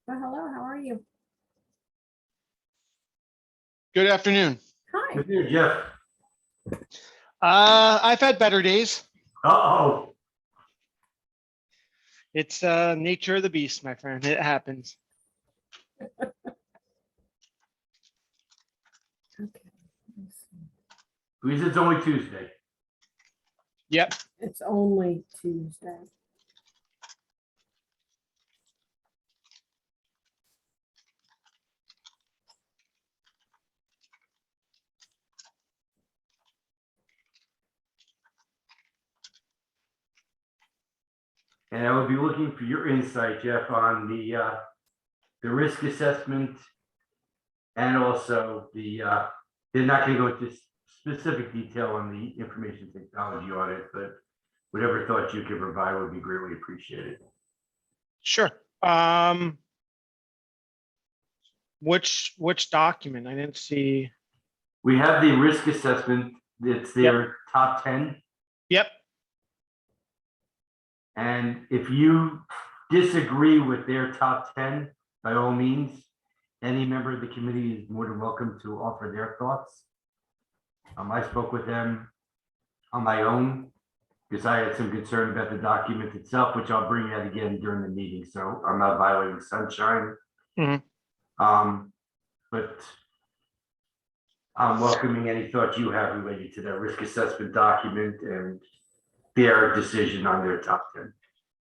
Well, hello, how are you? Good afternoon. Hi. Good news, Jeff. I've had better days. Uh-oh. It's nature of the beast, my friend. It happens. Okay. let's see. Because it's only Tuesday. Yep. It's only Tuesday. And I will be looking for your insight, Jeff, on the risk assessment and also they're not going to go into specific detail on the information technology audit, but whatever thoughts you can provide would be greatly appreciated. Sure. Which document? I didn't see. We have the risk assessment. It's their top 10. Yep. And if you disagree with their top 10, by all means, any member of the committee is more than welcome to offer their thoughts. I spoke with them on my own because I had some concern about the document itself, which I'll bring out again during the meeting. So I'm not violating sunshine. Mhm. But I'm welcoming any thoughts you have related to that risk assessment document and their decision on their top 10.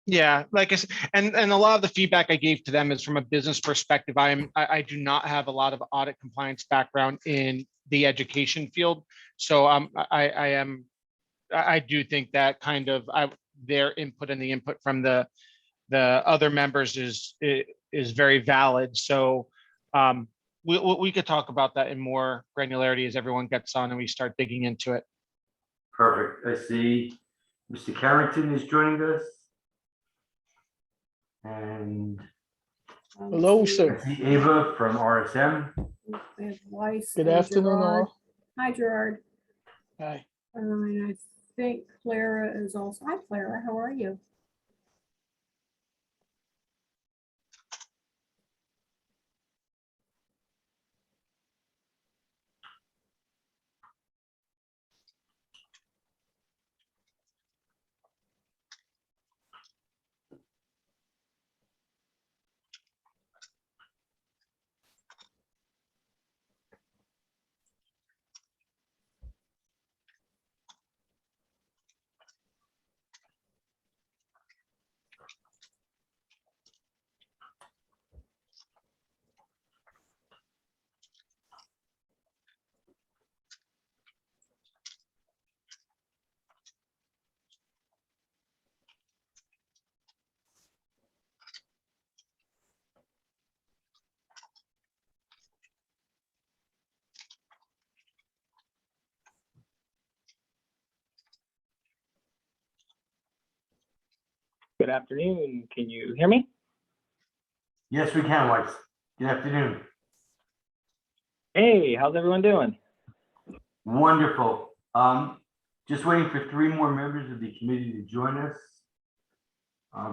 Yeah, like I said, and a lot of the feedback I gave to them is from a business perspective. I do not have a lot of audit compliance background in the education field, so I do think that kind of their input and the input from the other members is very valid. So we could talk about that in more granularity as everyone gets on and we start digging into it. Perfect. I see Mr. Carrington is joining us. And Hello, sir. I see Ava from RSM. We have Weiss. Good and afternoon, Gerard. all. Hi, Gerard. Hi. And I think Clara is also. Hi, Clara. How are you? Good afternoon. Can you hear me? Yes, we can, Weiss. Good afternoon. Hey, how's everyone doing? Wonderful. Just waiting for 3 more members of the committee to join us.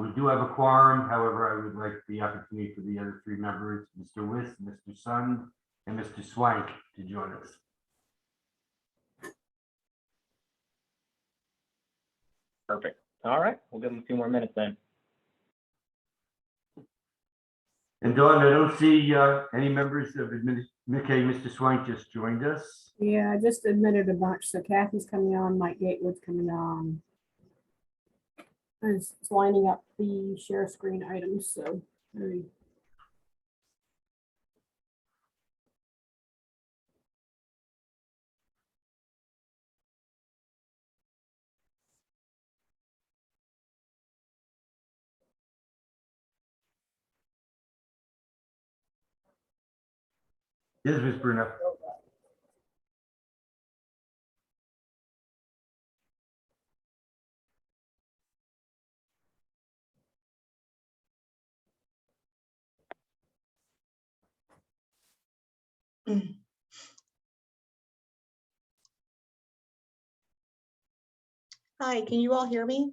We do have a quorum. However, I would like the opportunity for the other 3 members, Mr. Wiss, Mr. Sund, and Mr. Swank, to join us. Perfect. All right, we'll give them a few more minutes then. And Dawn, I don't see any members of okay, Mr. Swank just joined us. Yeah, I just admitted a bunch. So Kathy's coming on. Mike Gatewood's coming on. It's lining up the share screen items. So very. Yes, Ms. Bruno. Hi, can you all hear me?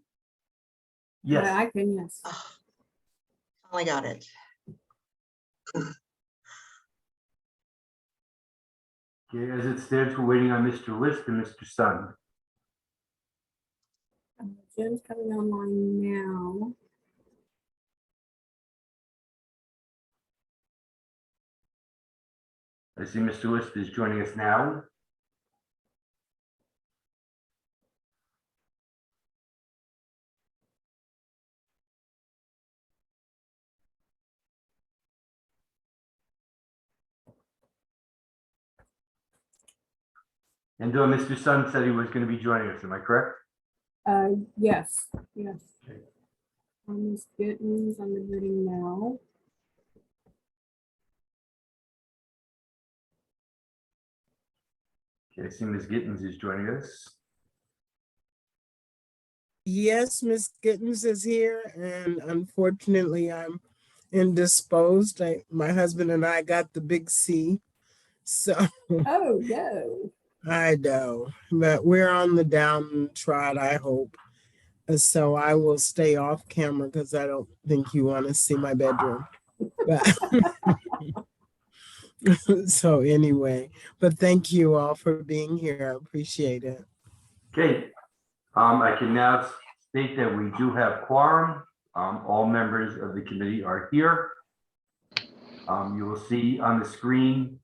Yes. I can, yes. Oh, I got it. Okay, as it stands, we're waiting on Mr. List and Mr. Sun. Jim's coming online now. I see Mr. List is joining us now. And Mr. Sun said he was going to be joining us, am I correct? Yes, yes. Okay. Ms. Gittens, I'm admitting now. Okay, I see Ms. Gittens is joining us. Yes, Miss Gittens is here, and unfortunately, I'm indisposed. My husband and I got the big C, so Oh, no. I know, but we're on the downtrod, I hope. So I will stay off camera because I don't think you want to see my bedroom. But so anyway, but thank you all for being here. I appreciate it. Okay, I can now state that we do have quorum. All members of the committee are here. You will see on the screen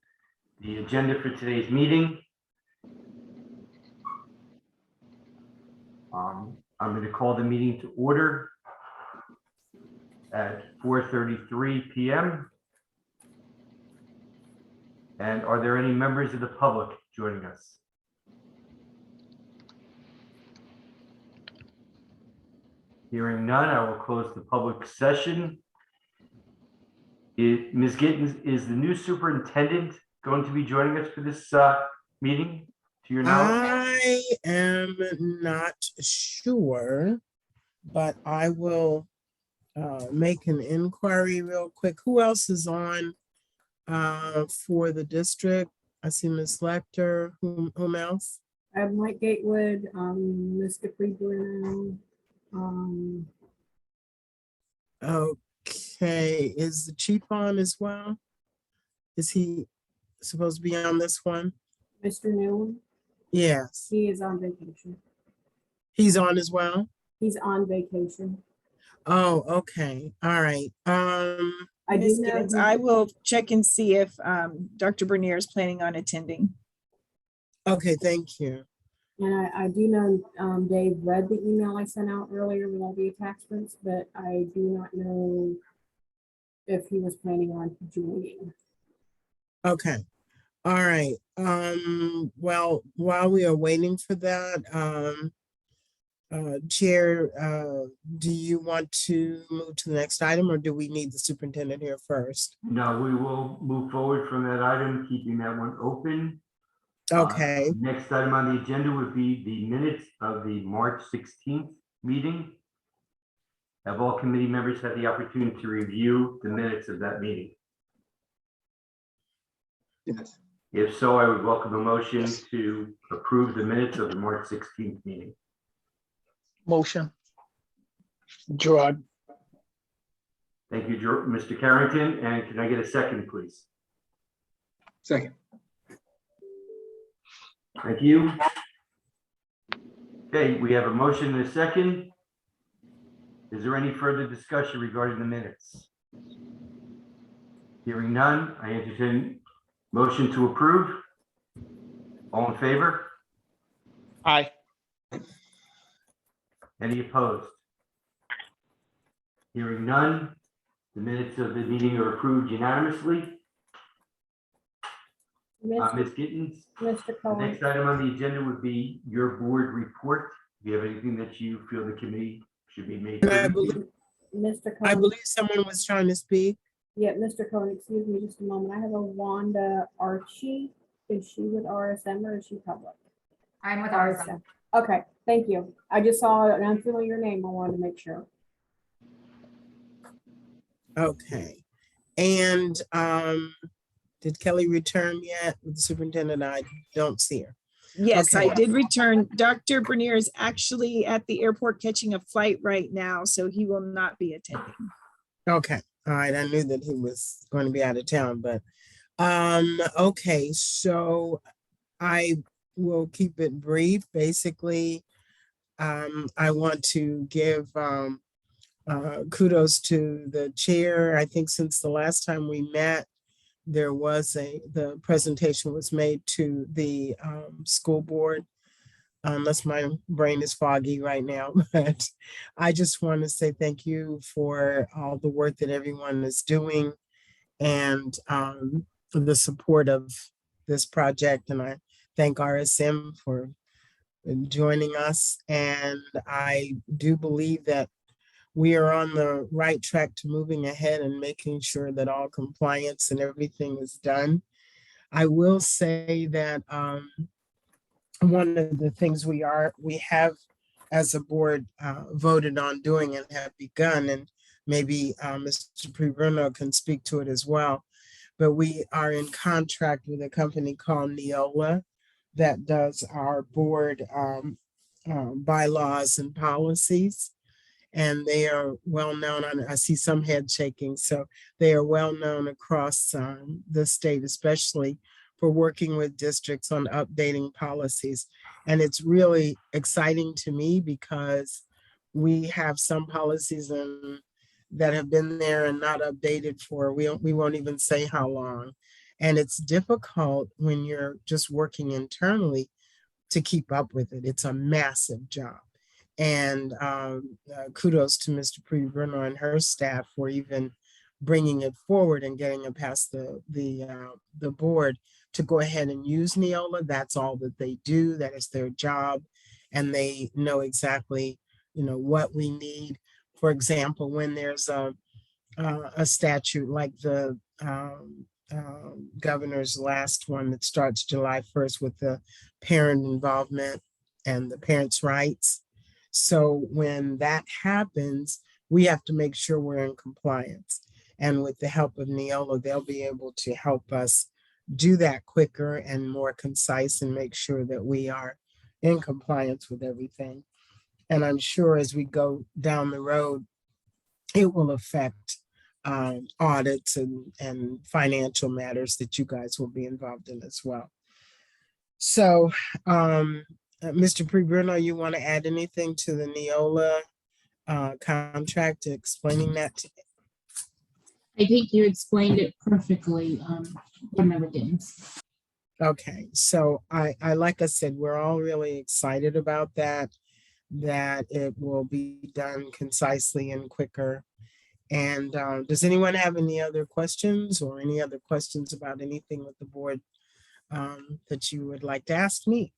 the agenda for today's meeting. I'm going to call the meeting to order at 4:33 p.m. And are there any members of the public joining us? Hearing none, I will close the public session. Ms. Gittens, is the new superintendent going to be joining us for this meeting, to your knowledge? I am not sure, but I will make an inquiry real quick. Who else is on for the district? I see Ms. Lecter. Whom else? I have Mike Gatewood, Mr. Freeburn. Okay, is the chief on as well? Is he supposed to be on this one? Mr. Newland, Yes, he is on vacation. he's on as well. He's on vacation. Oh, okay, all right. I do Ms. know Gibbons, he- I will check and see if Dr. Bernier is planning on attending. Okay, thank you. And I do know Dave read the email I sent out earlier with all the attachments, but I do not know if he was planning on joining. Okay, all right. Well, while we are waiting for that, Chair, do you want to move to the next item, or do we need the superintendent here first? No, we will move forward from that item, keeping that one open. Okay, Next item on the agenda would be the minutes of the March 16th meeting. Have all committee members had the opportunity to review the minutes of that meeting? Yes. If so, I would welcome a motion to approve the minutes of the March 16th meeting. Motion. Gerard. Thank you, Mr. Carrington. And can I get a second, please? Second. Thank you. Okay, we have a motion and a second. Is there any further discussion regarding the minutes? Hearing none, I entertain motion to approve. All in favor? Aye. Any opposed? Hearing none, the minutes of the meeting are approved unanimously. Ms. Gittens, Mr. the Cohen, next item on the agenda would be your board report. Do you have anything that you feel the committee should be made? And I privy to? Mr. I Cohen, believe someone was trying to speak. yeah, Mr. Cohen, excuse me just a moment. I have a Wanda Archie. Is she with RSM or is she public? I'm with RSM. Okay, thank you. I just saw an unfamiliar name. I wanted to make sure. Okay, and did Kelly return yet with the superintendent? I don't see her. Yes, Okay. I did return. Dr. Bernier is actually at the airport catching a flight right now, so he will not be attending. Okay, All right, I knew that he was going to be out of town, but okay, so I will keep it brief. Basically, I want to give kudos to the chair. I think since the last time we met, the presentation was made to the school board, unless my brain is foggy right now. But I just want to say thank you for all the work that everyone is doing and for the support of this project. And I thank RSM for joining us. And I do believe that we are on the right track to moving ahead and making sure that all compliance and everything is done. I will say that one of the things we have as a board voted on doing and have begun, and maybe Mr. Bruno can speak to it as well, but we are in contract with a company called Neola that does our board bylaws and policies. And they are well known. I see some head shaking. So they are well known across the state, especially for working with districts on updating policies. And it's really exciting to me because we have some policies that have been there and not updated for, we won't even say how long. And it's difficult when you're just working internally to keep up with it. It's a massive job. And kudos to Mr. Bruno and her staff for even bringing it forward and getting it past the board to go ahead and use Neola. That's all that they do. That is their job, and they know exactly, what we need. For example, when there's a statute like the governor's last one that starts July 1st with the parent involvement and the parents' rights. So when that happens, we have to make sure we're in compliance. And with the help of Neola, they'll be able to help us do that quicker and more concise and make sure that we are in compliance with everything. And I'm sure as we go down the road, it will affect audits and financial matters that you guys will be involved in as well. So, Mr. Bruno, you want to add anything to the Neola contract, explaining that? I think you explained it perfectly, Board Member Gaines. Okay, so I like I said, we're all really excited about that it will be done concisely and quicker. And does anyone have any other questions or any other questions about anything with the board that you would like to ask me?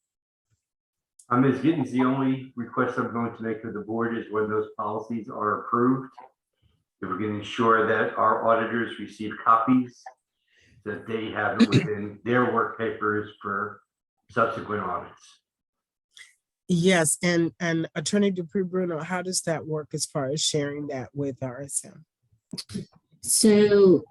Ms. Gittens, the only request I'm going to make to the board is when those policies are approved, if we can ensure that our auditors receive copies, that they have it within their work papers for subsequent audits. Yes, and Attorney Bruno, how does that work as far as sharing that with RSM? So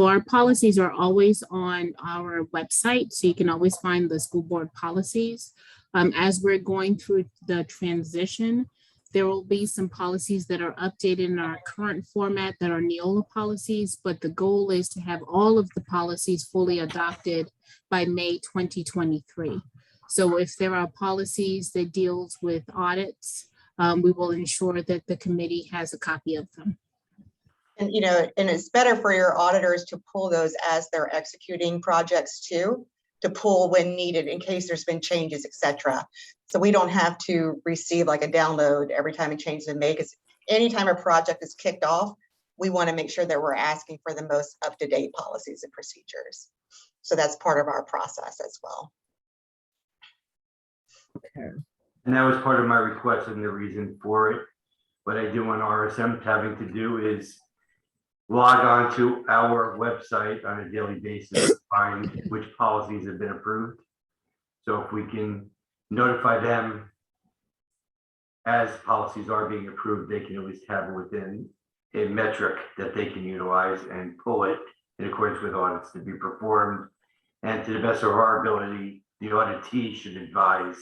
our policies are always on our website, so you can always find the school board policies. As we're going through the transition, there will be some policies that are updated in our current format that are Neola policies, but the goal is to have all of the policies fully adopted by May 2023. So if there are policies that deals with audits, we will ensure that the committee has a copy of them. And, and it's better for your auditors to pull those as they're executing projects too, to pull when needed in case there's been changes, et cetera. So we don't have to receive like a download every time a change is made, because anytime a project is kicked off, we want to make sure that we're asking for the most up-to-date policies and procedures. So that's part of our process as well. Okay. And that was part of my request and the reason for it. What I do want RSM having to do is log on to our website on a daily basis to find which policies have been approved. So if we can notify them as policies are being approved, they can at least have it within a metric that they can utilize and pull it in accordance with audits to be performed. And to the best of our ability, the auditee should advise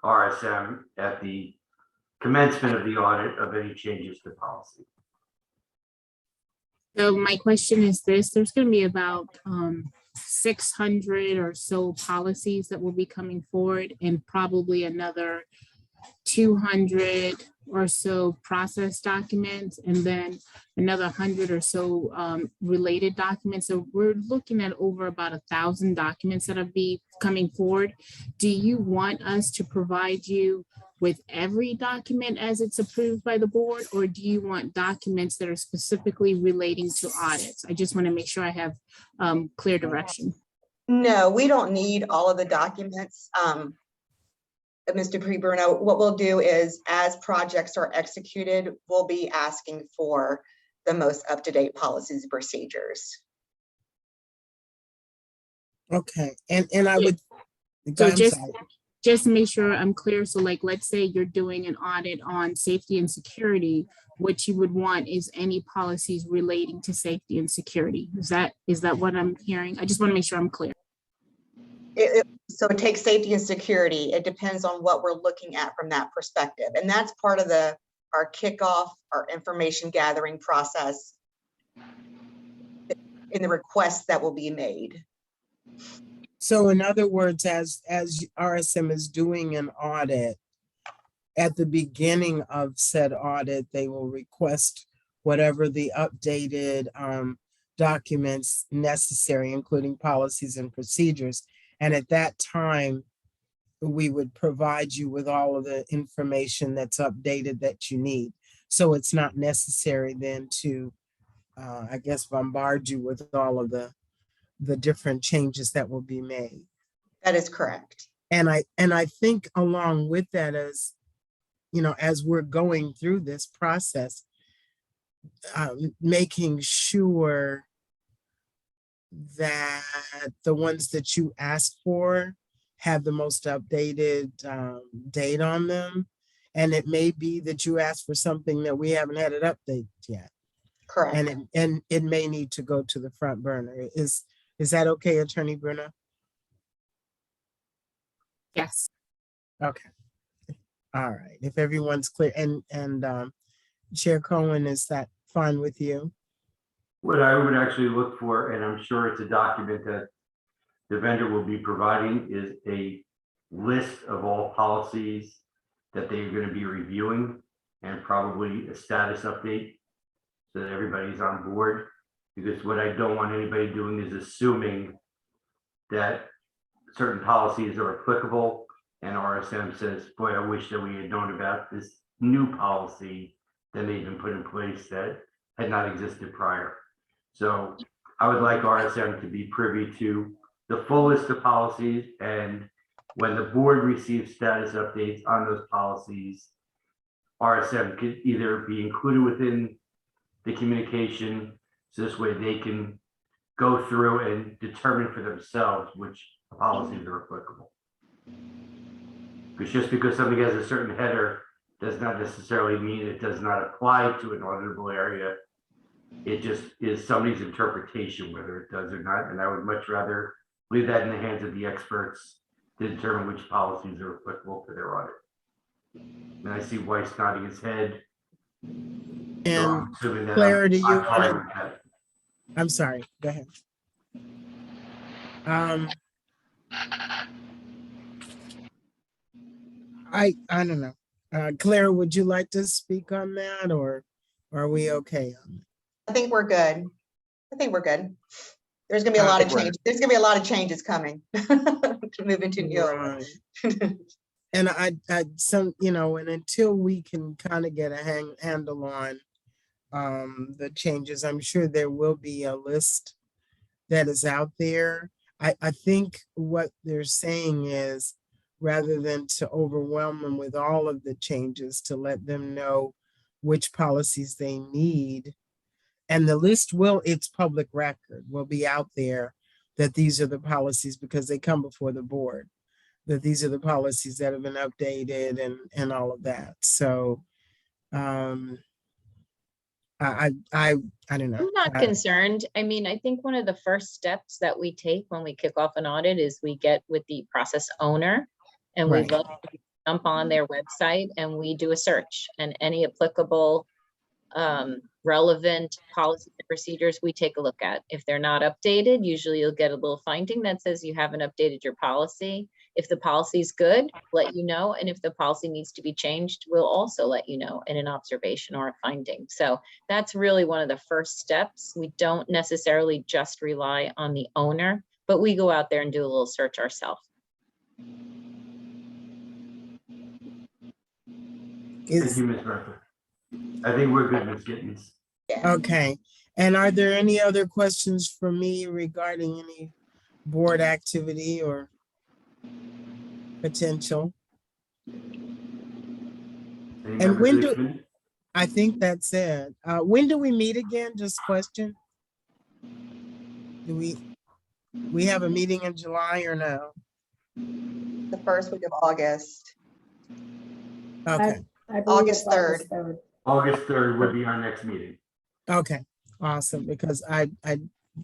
RSM at the commencement of the audit of any changes to policy. So my question is this, there's gonna be about 600 or so policies that will be coming forward and probably another 200 or so process documents and then another 100 or so related documents. So we're looking at over about 1,000 documents that'll be coming forward. Do you want us to provide you with every document as it's approved by the board, or do you want documents that are specifically relating to audits? I just want to make sure I have clear direction. No, we don't need all of the documents. Mr. Bruno, what we'll do is as projects are executed, we'll be asking for the most up-to-date policies and procedures. Okay, and I would. So I'm just sorry. to make sure I'm clear, so like, let's say you're doing an audit on safety and security, what you would want is any policies relating to safety and security. Is that what I'm hearing? I just want to make sure I'm clear. So it takes safety and security. It depends on what we're looking at from that perspective. And that's part of our kickoff, our information gathering process in the requests that will be made. So in other words, as RSM is doing an audit, at the beginning of said audit, they will request whatever the updated documents necessary, including policies and procedures. And at that time, we would provide you with all of the information that's updated that you need. So it's not necessary then to, I guess, bombard you with all of the different changes that will be made. That is correct. And I think along with that, as you know, as we're going through this process, making sure that the ones that you ask for have the most updated date on them. And it may be that you ask for something that we haven't had it updated yet. Correct. And it may need to go to the front burner. Is that okay, Attorney Bruno? Yes. Okay. All right. If everyone's clear, and Chair Cohen, is that fine with you? What I would actually look for, and I'm sure it's a document that the vendor will be providing, is a list of all policies that they're going to be reviewing and probably a status update so that everybody's on board. Because what I don't want anybody doing is assuming that certain policies are applicable and RSM says, boy, I wish that we had known about this new policy that may have been put in place that had not existed prior. So I would like RSM to be privy to the full list of policies, and when the board receives status updates on those policies, RSM could either be included within the communication, so this way they can go through and determine for themselves which policies are applicable. Because just because something has a certain header does not necessarily mean it does not apply to an auditable area. It just is somebody's interpretation whether it does or not. And I would much rather leave that in the hands of the experts to determine which policies are applicable to their audit. And I see Weiss nodding his head. So And I'm assuming that Claire, do you I'm fine want with that. I'm sorry, go ahead. I don't know. Claire, would you like to speak on that, or are we okay on that? I think we're good. There's gonna be a lot of changes. There's gonna be a lot of changes coming to move into new. Right. And I some, you know, and until we can kind of get a handle on the changes, I'm sure there will be a list that is out there. I think what they're saying is, rather than to overwhelm them with all of the changes, to let them know which policies they need. And the list it's public record, will be out there, that these are the policies, because they come before the board, that these are the policies that have been updated and all of that. So I don't know. I'm not concerned. I mean, I think one of the first steps that we take when we kick off an audit is we get with the process owner and we Right. jump on their website and we do a search, and any applicable relevant policies and procedures we take a look at. If they're not updated, usually you'll get a little finding that says you haven't updated your policy. If the policy is good, let you know. And if the policy needs to be changed, we'll also let you know in an observation or a finding. So that's really one of the first steps. We don't necessarily just rely on the owner, but we go out there and do a little search ourselves. Thank you, Ms. Murphy. I think we're good, Ms. Gittens. Okay, and are there any other questions for me regarding any board activity or potential? Any And members when of the do, committee? I think that's it. When do we meet again? Just question. Do we have a meeting in July or no? The first week of August, Okay, I believe August it's August 3rd. 3rd. August 3rd would be our next meeting. okay, awesome, because I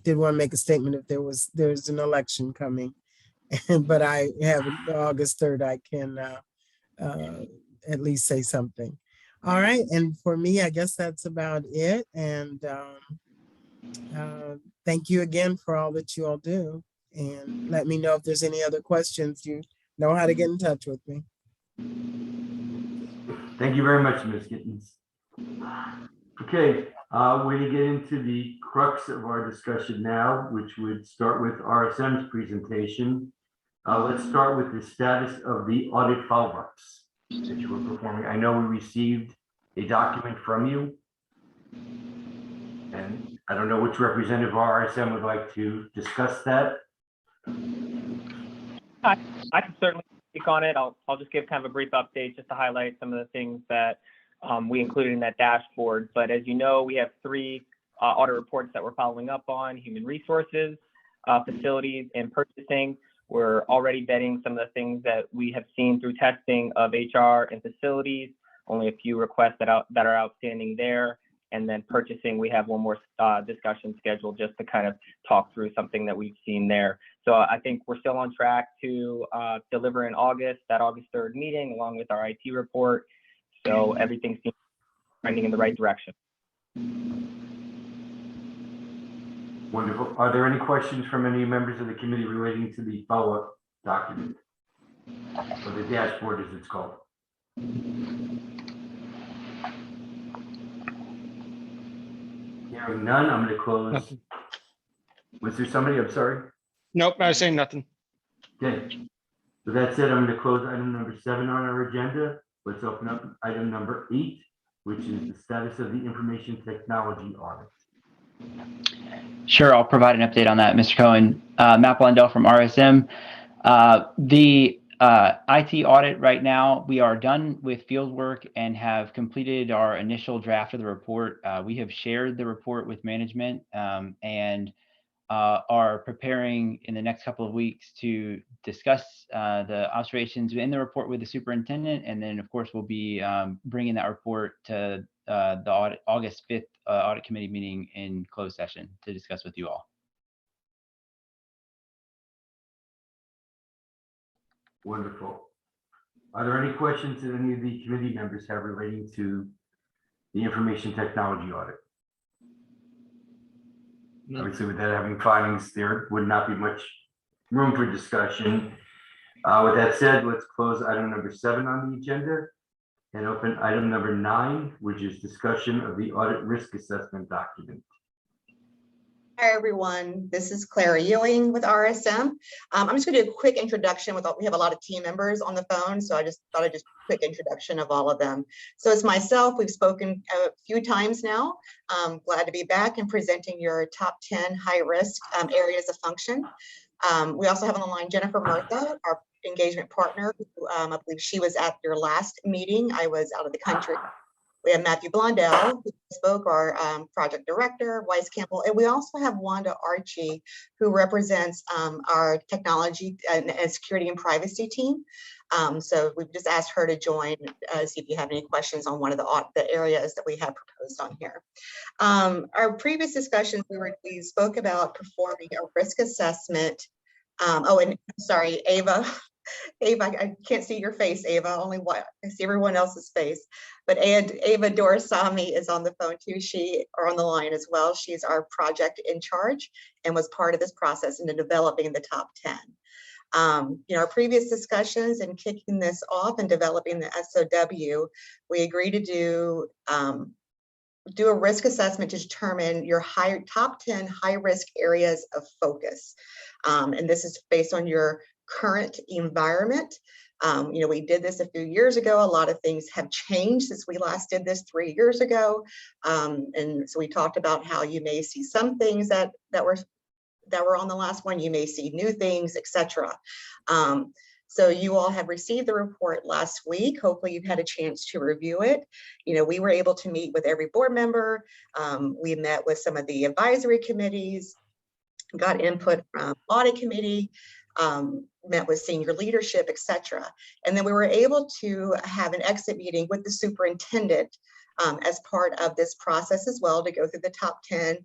did want to make a statement if there's an election coming. But I have August 3rd, I can at least say something. All right, and for me, I guess that's about it. And thank you again for all that you all do. And let me know if there's any other questions. You know how to get in touch with me. Thank you very much, Ms. Gittens. Okay, we're going to get into the crux of our discussion now, which would start with RSM's presentation. Let's start with the status of the audit follow-ups that you were performing. I know we received a document from you. And I don't know which representative of RSM would like to discuss that. I can certainly speak on it. I'll just give kind of a brief update just to highlight some of the things that we included in that dashboard. But as you know, we have 3 audit reports that we're following up on: human resources, facilities, and purchasing. We're already vetting some of the things that we have seen through testing of HR and facilities. Only a few requests that are outstanding there. And then purchasing, we have one more discussion scheduled just to kind of talk through something that we've seen there. So I think we're still on track to deliver in August, that August 3rd meeting, along with our IT report. So everything seems trending in the right direction. Wonderful. Are there any questions from any members of the committee relating to the follow-up document? Or the dashboard, as it's called? Hearing none, I'm going to close. Nothing. Was there somebody? I'm sorry. Nope, I was saying nothing. Okay. With that said, I'm going to close item number 7 on our agenda. Let's open up item number 8, which is the status of the information technology audit. Sure, I'll provide an update on that, Mr. Cohen. Matt Blundell from RSM. The IT audit right now, we are done with field work and have completed our initial draft of the report. We have shared the report with management and are preparing in the next couple of weeks to discuss the observations in the report with the superintendent. And then, of course, we'll be bringing that report to the August 5th audit committee meeting in closed session to discuss with you all. Wonderful. Are there any questions that any of the committee members have relating to the information technology audit? No. Obviously, with that having findings, there would not be much room for discussion. With that said, let's close item number 7 on the agenda and open item number 9, which is discussion of the audit risk assessment document. Hi, everyone. This is Clara Ewing with RSM. I'm just going to do a quick introduction. We have a lot of team members on the phone, so I just thought I'd just quick introduction of all of them. So it's myself. We've spoken a few times now. I'm glad to be back and presenting your top 10 high-risk areas of function. We also have on the line Jennifer Murtha, our engagement partner. I believe she was at your last meeting. I was out of the country. We have Matthew Blondell, who spoke, our project director, Weiss Campbell, and we also have Wanda Archie, who represents our technology and security and privacy team. So we've just asked her to join, see if you have any questions on one of the areas that we have proposed on here. Our previous discussions, we spoke about performing a risk assessment. Oh, and sorry, Ava Ava, I can't see your face, Ava, only what I see everyone else's face. But Ava Dorsami is on the phone too. She are on the line as well. She's our project in charge and was part of this process into developing the top 10. Our previous discussions and kicking this off and developing the SOW, we agreed to do a risk assessment to determine your top 10 high risk areas of focus. And this is based on your current environment. We did this a few years ago. A lot of things have changed since we last did this 3 years ago. And so we talked about how you may see some things that were on the last one. You may see new things, etc. So you all have received the report last week. Hopefully you've had a chance to review it. We were able to meet with every board member. We met with some of the advisory committees, got input from audit committee, met with senior leadership, etc. And then we were able to have an exit meeting with the superintendent as part of this process as well, to go through the top 10.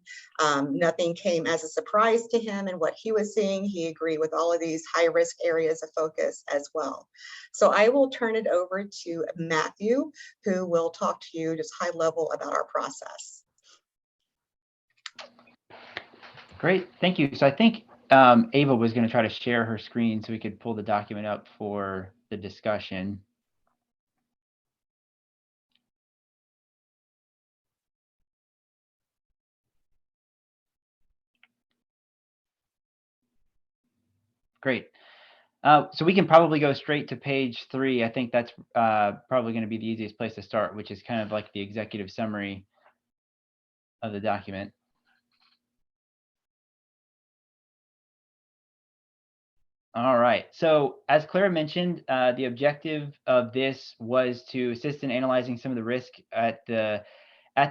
Nothing came as a surprise to him and what he was seeing. He agreed with all of these high risk areas of focus as well. So I will turn it over to Matthew, who will talk to you just high level about our process. Great, thank you. So I think Ava was going to try to share her screen so we could pull the document up for the discussion. Great. So we can probably go straight to page 3. I think that's probably going to be the easiest place to start, which is kind of like the executive summary of the document. All right. So as Clara mentioned, the objective of this was to assist in analyzing some of the risk at the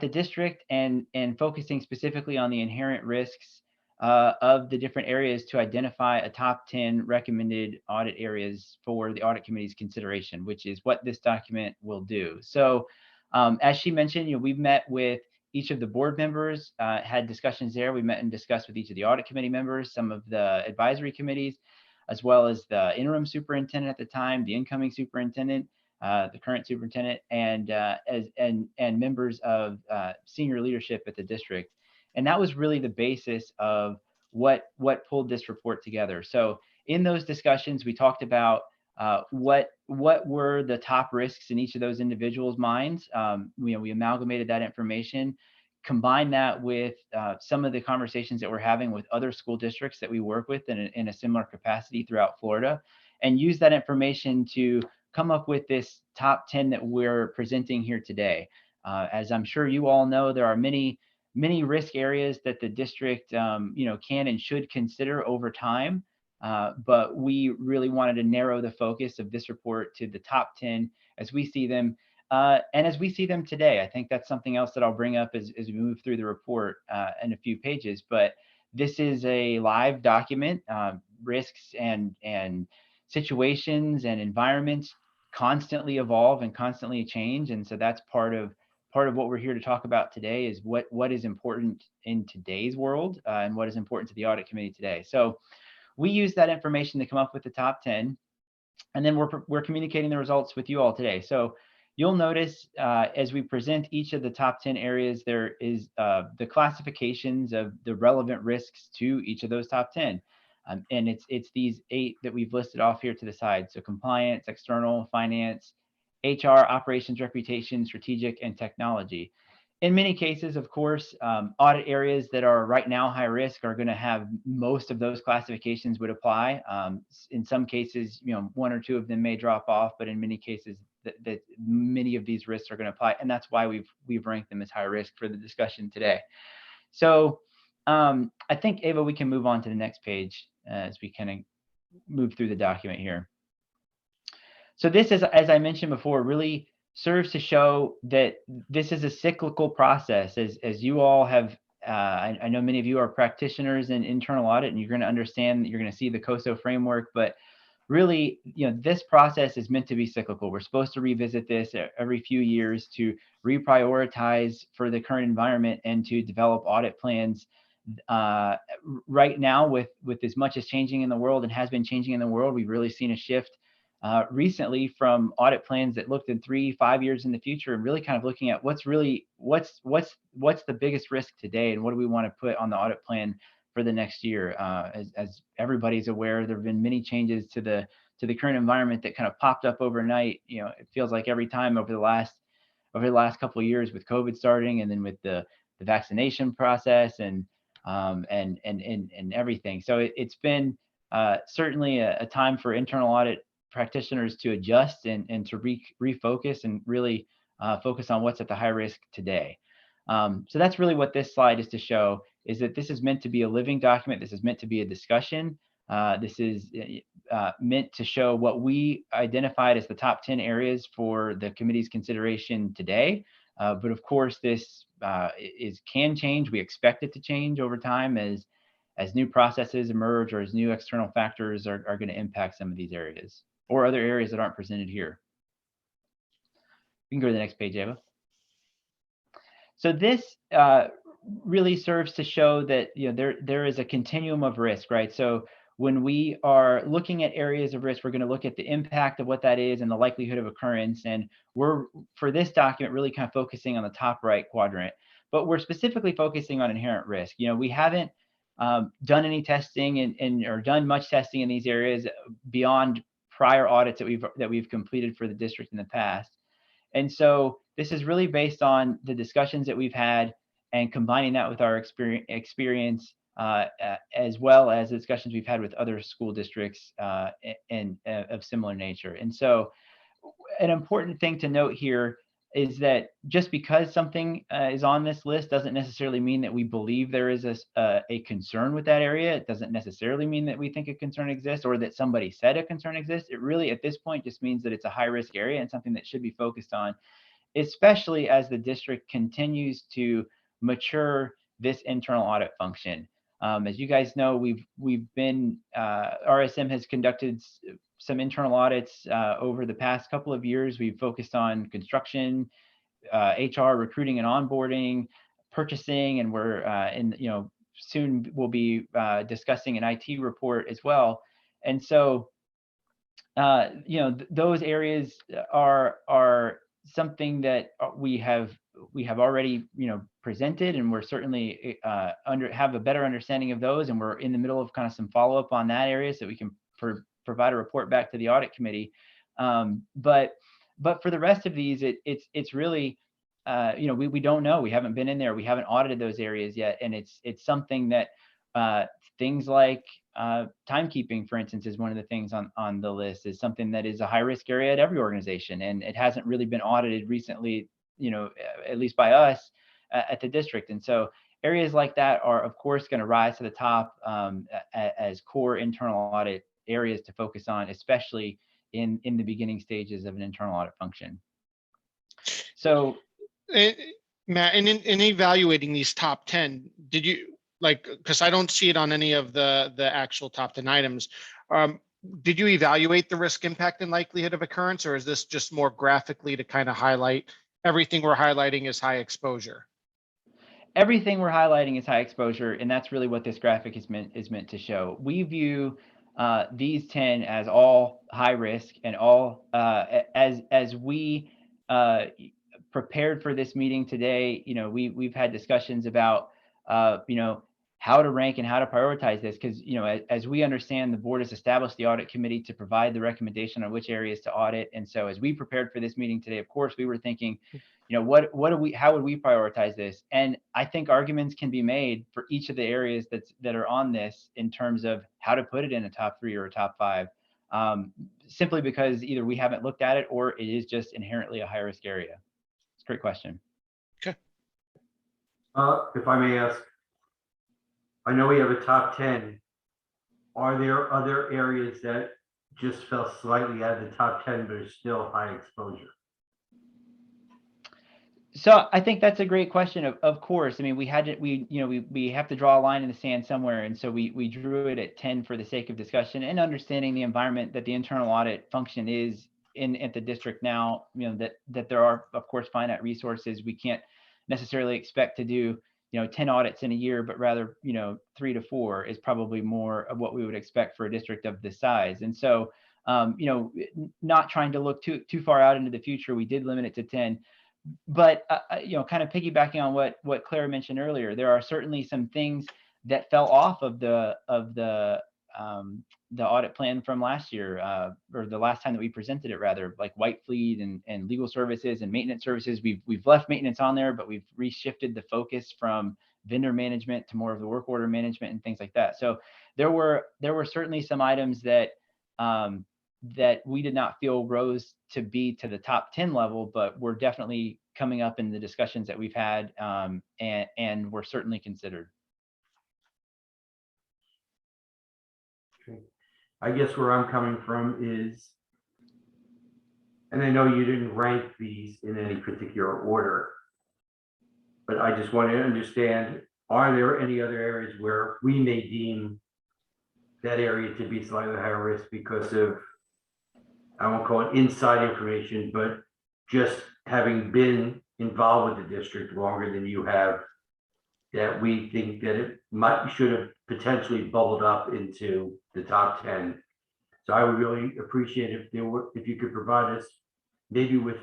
district and focusing specifically on the inherent risks of the different areas to identify a top 10 recommended audit areas for the audit committee's consideration, which is what this document will do. So as she mentioned, we've met with each of the board members, had discussions there. We met and discussed with each of the audit committee members, some of the advisory committees, as well as the interim superintendent at the time, the incoming superintendent, the current superintendent, and members of senior leadership at the district. And that was really the basis of what pulled this report together. So in those discussions, we talked about what were the top risks in each of those individuals' minds. We amalgamated that information, combine that with some of the conversations that we're having with other school districts that we work with in a similar capacity throughout Florida, and use that information to come up with this top 10 that we're presenting here today. As I'm sure you all know, there are many risk areas that the district can and should consider over time, but we really wanted to narrow the focus of this report to the top 10 as we see them. And as we see them today. I think that's something else that I'll bring up as we move through the report in a few pages. But this is a live document. Risks and situations and environments constantly evolve and constantly change. And so that's part of what we're here to talk about today, is what is important in today's world and what is important to the audit committee today. So we use that information to come up with the top 10. And then we're communicating the results with you all today. So you'll notice as we present each of the top 10 areas, there is the classifications of the relevant risks to each of those top 10. And it's these 8 that we've listed off here to the side. So compliance, external, finance, HR, operations, reputation, strategic, and technology. In many cases, of course, audit areas that are right now high risk are going to have most of those classifications would apply. In some cases, 1 or 2 of them may drop off, but in many cases, that many of these risks are going to apply, and that's why we've ranked them as high risk for the discussion today. So I think, Ava, we can move on to the next page as we kind of move through the document here. So this is, as I mentioned before, really serves to show that this is a cyclical process. As you all have, I know many of you are practitioners in internal audit, and you're going to understand, you're going to see the COSO framework, but really, this process is meant to be cyclical. We're supposed to revisit this every few years to reprioritize for the current environment and to develop audit plans Right now, with as much as changing in the world and has been changing in the world, we've really seen a shift recently from audit plans that looked in 3-5 years in the future, and really kind of looking at what's the biggest risk today, and what do we want to put on the audit plan for the next year. As everybody's aware, there have been many changes to the current environment that kind of popped up overnight. It feels like every time over the last couple of years, with COVID starting, and then with the vaccination process and everything. So it's been certainly a time for internal audit practitioners to adjust and to refocus and really focus on what's at the high risk today. So that's really what this slide is to show, is that this is meant to be a living document. This is meant to be a discussion. This is meant to show what we identified as the top 10 areas for the committee's consideration today. But of course, this can change. We expect it to change over time as new processes emerge, or as new external factors are going to impact some of these areas, or other areas that aren't presented here. You can go to the next page, Ava. So this really serves to show that there is a continuum of risk, right? So when we are looking at areas of risk, we're going to look at the impact of what that is and the likelihood of occurrence. And we're, for this document, really kind of focusing on the top right quadrant, but we're specifically focusing on inherent risk. We haven't done any testing or done much testing in these areas beyond prior audits that we've completed for the district in the past. And so this is really based on the discussions that we've had and combining that with our experience as well as the discussions we've had with other school districts and of similar nature. And so an important thing to note here is that just because something is on this list doesn't necessarily mean that we believe there is a concern with that area. It doesn't necessarily mean that we think a concern exists or that somebody said a concern exists. It really, at this point, just means that it's a high risk area and something that should be focused on, especially as the district continues to mature this internal audit function. As you guys know, we've been, RSM has conducted some internal audits over the past couple of years. We've focused on construction, HR, recruiting and onboarding, purchasing, and we're soon we'll be discussing an IT report as well. And so, those areas are something that we have already presented, and we're certainly have a better understanding of those, and we're in the middle of kind of some follow-up on that area so we can provide a report back to the audit committee. But for the rest of these, it's really we don't know. We haven't been in there. We haven't audited those areas yet, and it's something that things like timekeeping, for instance, is one of the things on the list, is something that is a high risk area at every organization, and it hasn't really been audited recently, at least by us at the district. And so areas like that are, of course, going to rise to the top as core internal audit areas to focus on, especially in the beginning stages of an internal audit function. So, Matt, in evaluating these top 10, did you, because I don't see it on any of the actual top 10 items, did you evaluate the risk, impact, and likelihood of occurrence, or is this just more graphically to kind of highlight everything we're highlighting is high exposure? Everything we're highlighting is high exposure, and that's really what this graphic is meant to show. We view these 10 as all high risk, and all as we prepared for this meeting today. We've had discussions about how to rank and how to prioritize this, because as we understand, the board has established the audit committee to provide the recommendation on which areas to audit. And so as we prepared for this meeting today, of course, we were thinking, how would we prioritize this? And I think arguments can be made for each of the areas that are on this in terms of how to put it in a top 3 or a top 5, simply because either we haven't looked at it or it is just inherently a high risk area. It's a great question. Okay. If I may ask, I know we have a top 10. Are there other areas that just fell slightly out of the top 10, but are still high exposure? So I think that's a great question. Of course, I mean, we have to draw a line in the sand somewhere, and so we drew it at 10 for the sake of discussion and understanding the environment that the internal audit function is in at the district now. That there are, of course, finite resources. We can't necessarily expect to do 10 audits in a year, but rather, 3 to 4 is probably more of what we would expect for a district of this size. And so, not trying to look too far out into the future, we did limit it to 10. But, kind of piggybacking on what Clara mentioned earlier, there are certainly some things that fell off of the audit plan from last year, or the last time that we presented it, rather, like White Fleet and legal services and maintenance services. We've left maintenance on there, but we've reshifted the focus from vendor management to more of the work order management and things like that. So there were certainly some items that that we did not feel rose to be to the top 10 level, but we're definitely coming up in the discussions that we've had, and were certainly considered. Okay. I guess where I'm coming from is, and I know you didn't rank these in any particular order, but I just want to understand, are there any other areas where we may deem that area to be slightly higher risk because of, I won't call it inside information, but just having been involved with the district longer than you have, that we think that it should have potentially bubbled up into the top 10. So I would really appreciate if you could provide us maybe with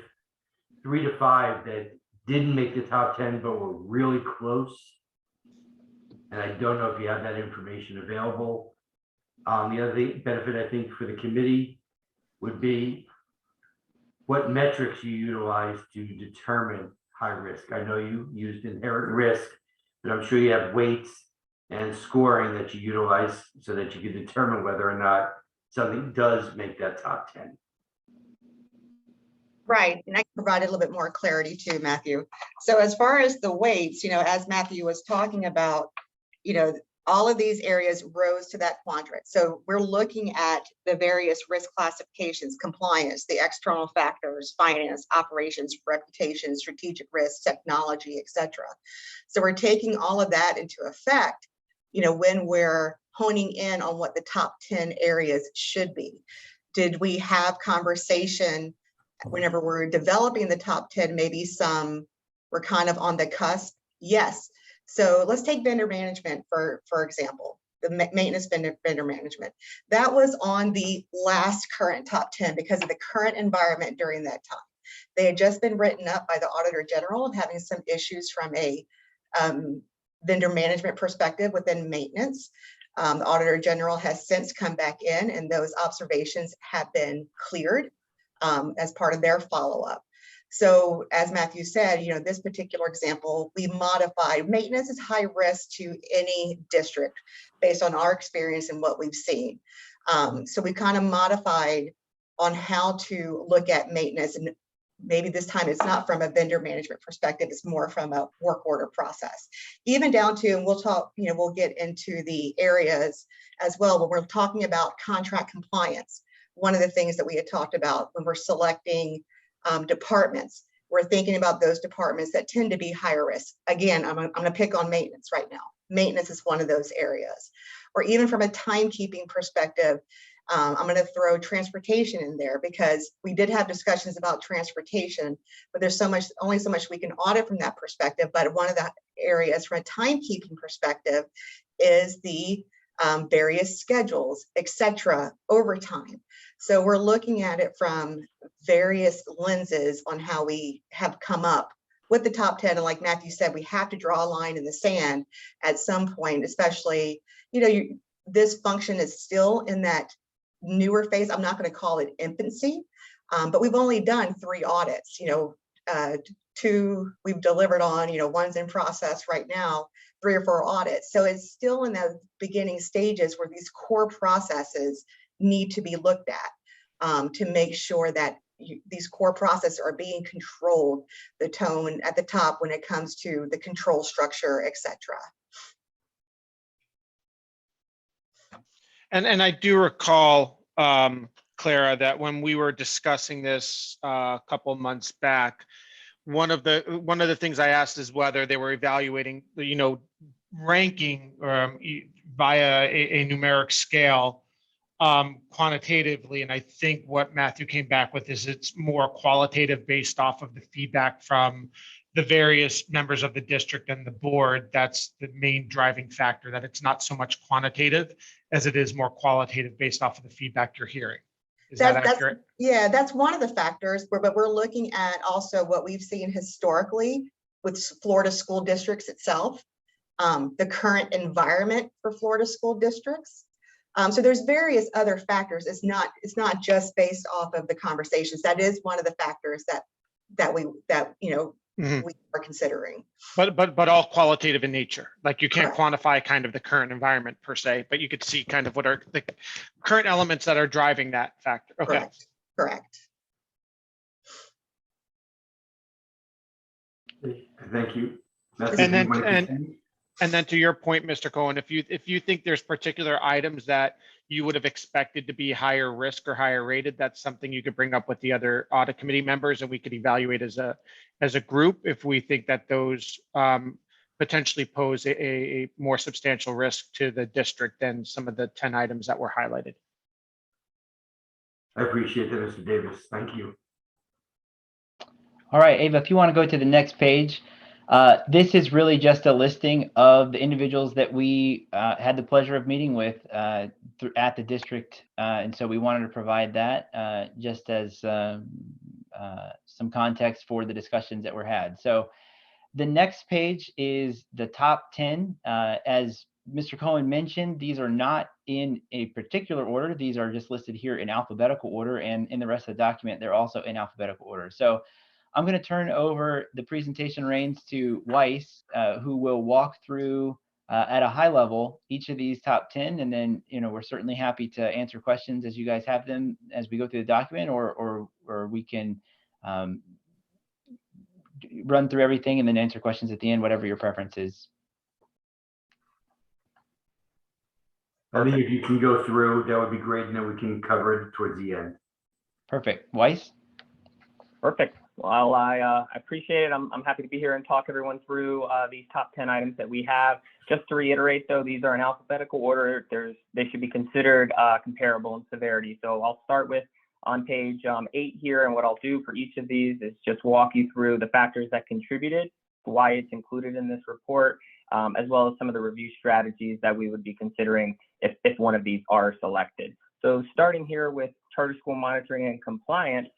3 to 5 that didn't make the top 10 but were really close. And I don't know if you have that information available. The other benefit I think for the committee would be what metrics you utilize to determine high risk. I know you used inherent risk, but I'm sure you have weights and scoring that you utilize so that you can determine whether or not something does make that top 10. Right, and I can provide a little bit more clarity too, Matthew. So as far as the weights, as Matthew was talking about, all of these areas rose to that quadrant. So we're looking at the various risk classifications: compliance, the external factors, finance, operations, reputation, strategic risk, technology, etc. So we're taking all of that into effect, when we're honing in on what the top 10 areas should be. Did we have conversation whenever we're developing the top 10, maybe we're kind of on the cusp? Yes. So let's take vendor management for example, the maintenance vendor management. That was on the last current top 10 because of the current environment during that time. They had just been written up by the Auditor General of having some issues from a vendor management perspective within maintenance. The Auditor General has since come back in, and those observations have been cleared as part of their follow-up. So as Matthew said, this particular example, we modified. Maintenance is high risk to any district based on our experience and what we've seen. So we kind of modified on how to look at maintenance, and maybe this time it's not from a vendor management perspective, it's more from a work order process. Even down to, and we'll talk, we'll get into the areas as well, but we're talking about contract compliance. One of the things that we had talked about when we're selecting departments, we're thinking about those departments that tend to be higher risk. Again, I'm going to pick on maintenance right now. Maintenance is one of those areas. Or even from a timekeeping perspective, I'm going to throw transportation in there because we did have discussions about transportation, but there's only so much we can audit from that perspective. But one of the areas from a timekeeping perspective is the various schedules, etc., overtime. So we're looking at it from various lenses on how we have come up with the top 10. And like Matthew said, we have to draw a line in the sand at some point, especially, this function is still in that newer phase. I'm not going to call it infancy, but we've only done 3 audits, 2 we've delivered on, one's in process right now, 3 or 4 audits. So it's still in the beginning stages where these core processes need to be looked at to make sure that these core processes are being controlled, the tone at the top when it comes to the control structure, etc. And I do recall, Clara, that when we were discussing this a couple months back, one of the things I asked is whether they were evaluating, ranking via a numeric scale quantitatively. And I think what Matthew came back with is it's more qualitative based off of the feedback from the various members of the district and the board, that's the main driving factor, that it's not so much quantitative as it is more qualitative based off of the feedback you're hearing. Is that accurate? Yeah, that's one of the factors, but we're looking at also what we've seen historically with Florida school districts itself, the current environment for Florida school districts. So there's various other factors. It's not just based off of the conversations. That is one of the factors that we are considering. But all qualitative in nature. Like you can't Correct. quantify kind of the current environment per se, but you could see kind of what are the current elements that are driving that factor. Okay. Correct. Thank you. That's And if you then- want to and- continue. And then to your point, Mr. Cohen, if you think there's particular items that you would have expected to be higher risk or higher rated, that's something you could bring up with the other audit committee members, and we could evaluate as a group if we think that those potentially pose a more substantial risk to the district than some of the 10 items that were highlighted. I appreciate that, Mr. Davis. Thank you. All right, Ava, if you want to go to the next page, this is really just a listing of the individuals that we had the pleasure of meeting with at the district. And so we wanted to provide that just as some context for the discussions that were had. So the next page is the top 10. As Mr. Cohen mentioned, these are not in a particular order. These are just listed here in alphabetical order, and in the rest of the document, they're also in alphabetical order. So I'm going to turn over the presentation reins to Weiss, who will walk through at a high level each of these top 10. And then, we're certainly happy to answer questions as you guys have them as we go through the document, or we can run through everything and then answer questions at the end, whatever your preference is. I think if you can go through, that would be great, and then we can cover it towards the end. Perfect. Weiss? Perfect. Well, I appreciate it. I'm happy to be here and talk everyone through these top 10 items that we have. Just to reiterate, though, these are in alphabetical order. They should be considered comparable in severity. So I'll start with on page 8 here, and what I'll do for each of these is just walk you through the factors that contributed, why it's included in this report, as well as some of the review strategies that we would be considering if one of these are selected. So starting here with charter school monitoring and compliance,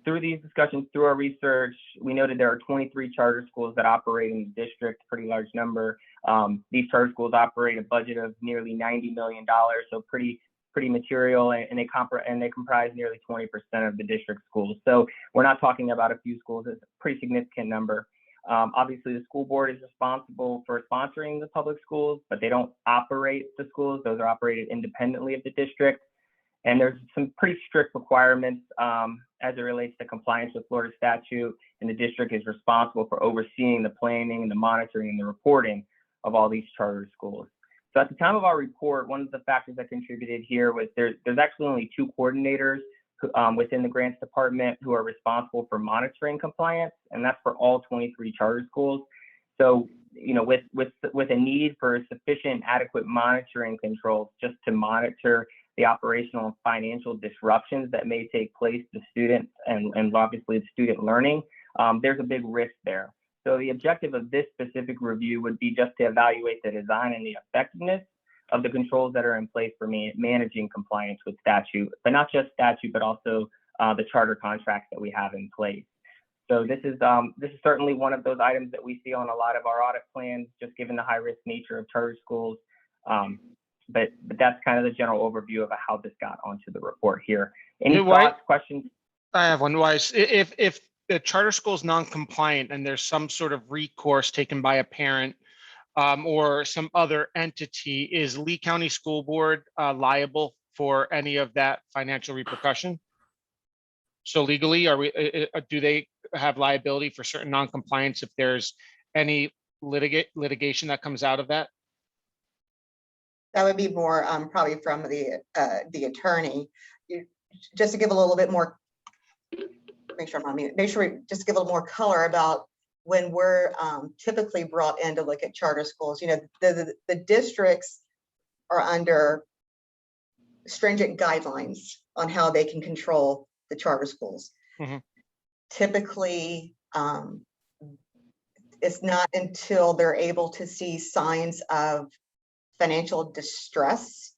through these discussions, through our research, we noted there are 23 charter schools that operate in the district, pretty large number. These charter schools operate a budget of nearly $90 million, so pretty material, and they comprise nearly 20% of the district schools. So we're not talking about a few schools, it's a pretty significant number. Obviously, the school board is responsible for sponsoring the public schools, but they don't operate the schools. Those are operated independently of the district. And there's some pretty strict requirements as it relates to compliance with Florida statute, and the district is responsible for overseeing the planning and the monitoring and the reporting of all these charter schools. So at the time of our report, one of the factors that contributed here was there's actually only 2 coordinators within the grants department who are responsible for monitoring compliance, and that's for all 23 charter schools. So, with a need for sufficient, adequate monitoring controls just to monitor the operational and financial disruptions that may take place to students and obviously the student learning, there's a big risk there. So the objective of this specific review would be just to evaluate the design and the effectiveness of the controls that are in place for managing compliance with statute, but not just statute, but also the charter contracts that we have in place. So this is certainly one of those items that we see on a lot of our audit plans, just given the high risk nature of charter schools. But that's kind of the general overview of how this got onto the report here. Any thoughts, questions? I have one. Weiss, if the charter school is non-compliant and there's some sort of recourse taken by a parent or some other entity, is Lee County School Board liable for any of that financial repercussion? So legally, do they have liability for certain non-compliance if there's any litigation that comes out of that? That would be more probably from the attorney. Just to give a little bit more, make sure I'm on mute. Make sure we just give a little more color about when we're typically brought in to look at charter schools. The districts are under stringent guidelines on how they can control the charter schools. Mm-hmm. Typically, it's not until they're able to see signs of financial distress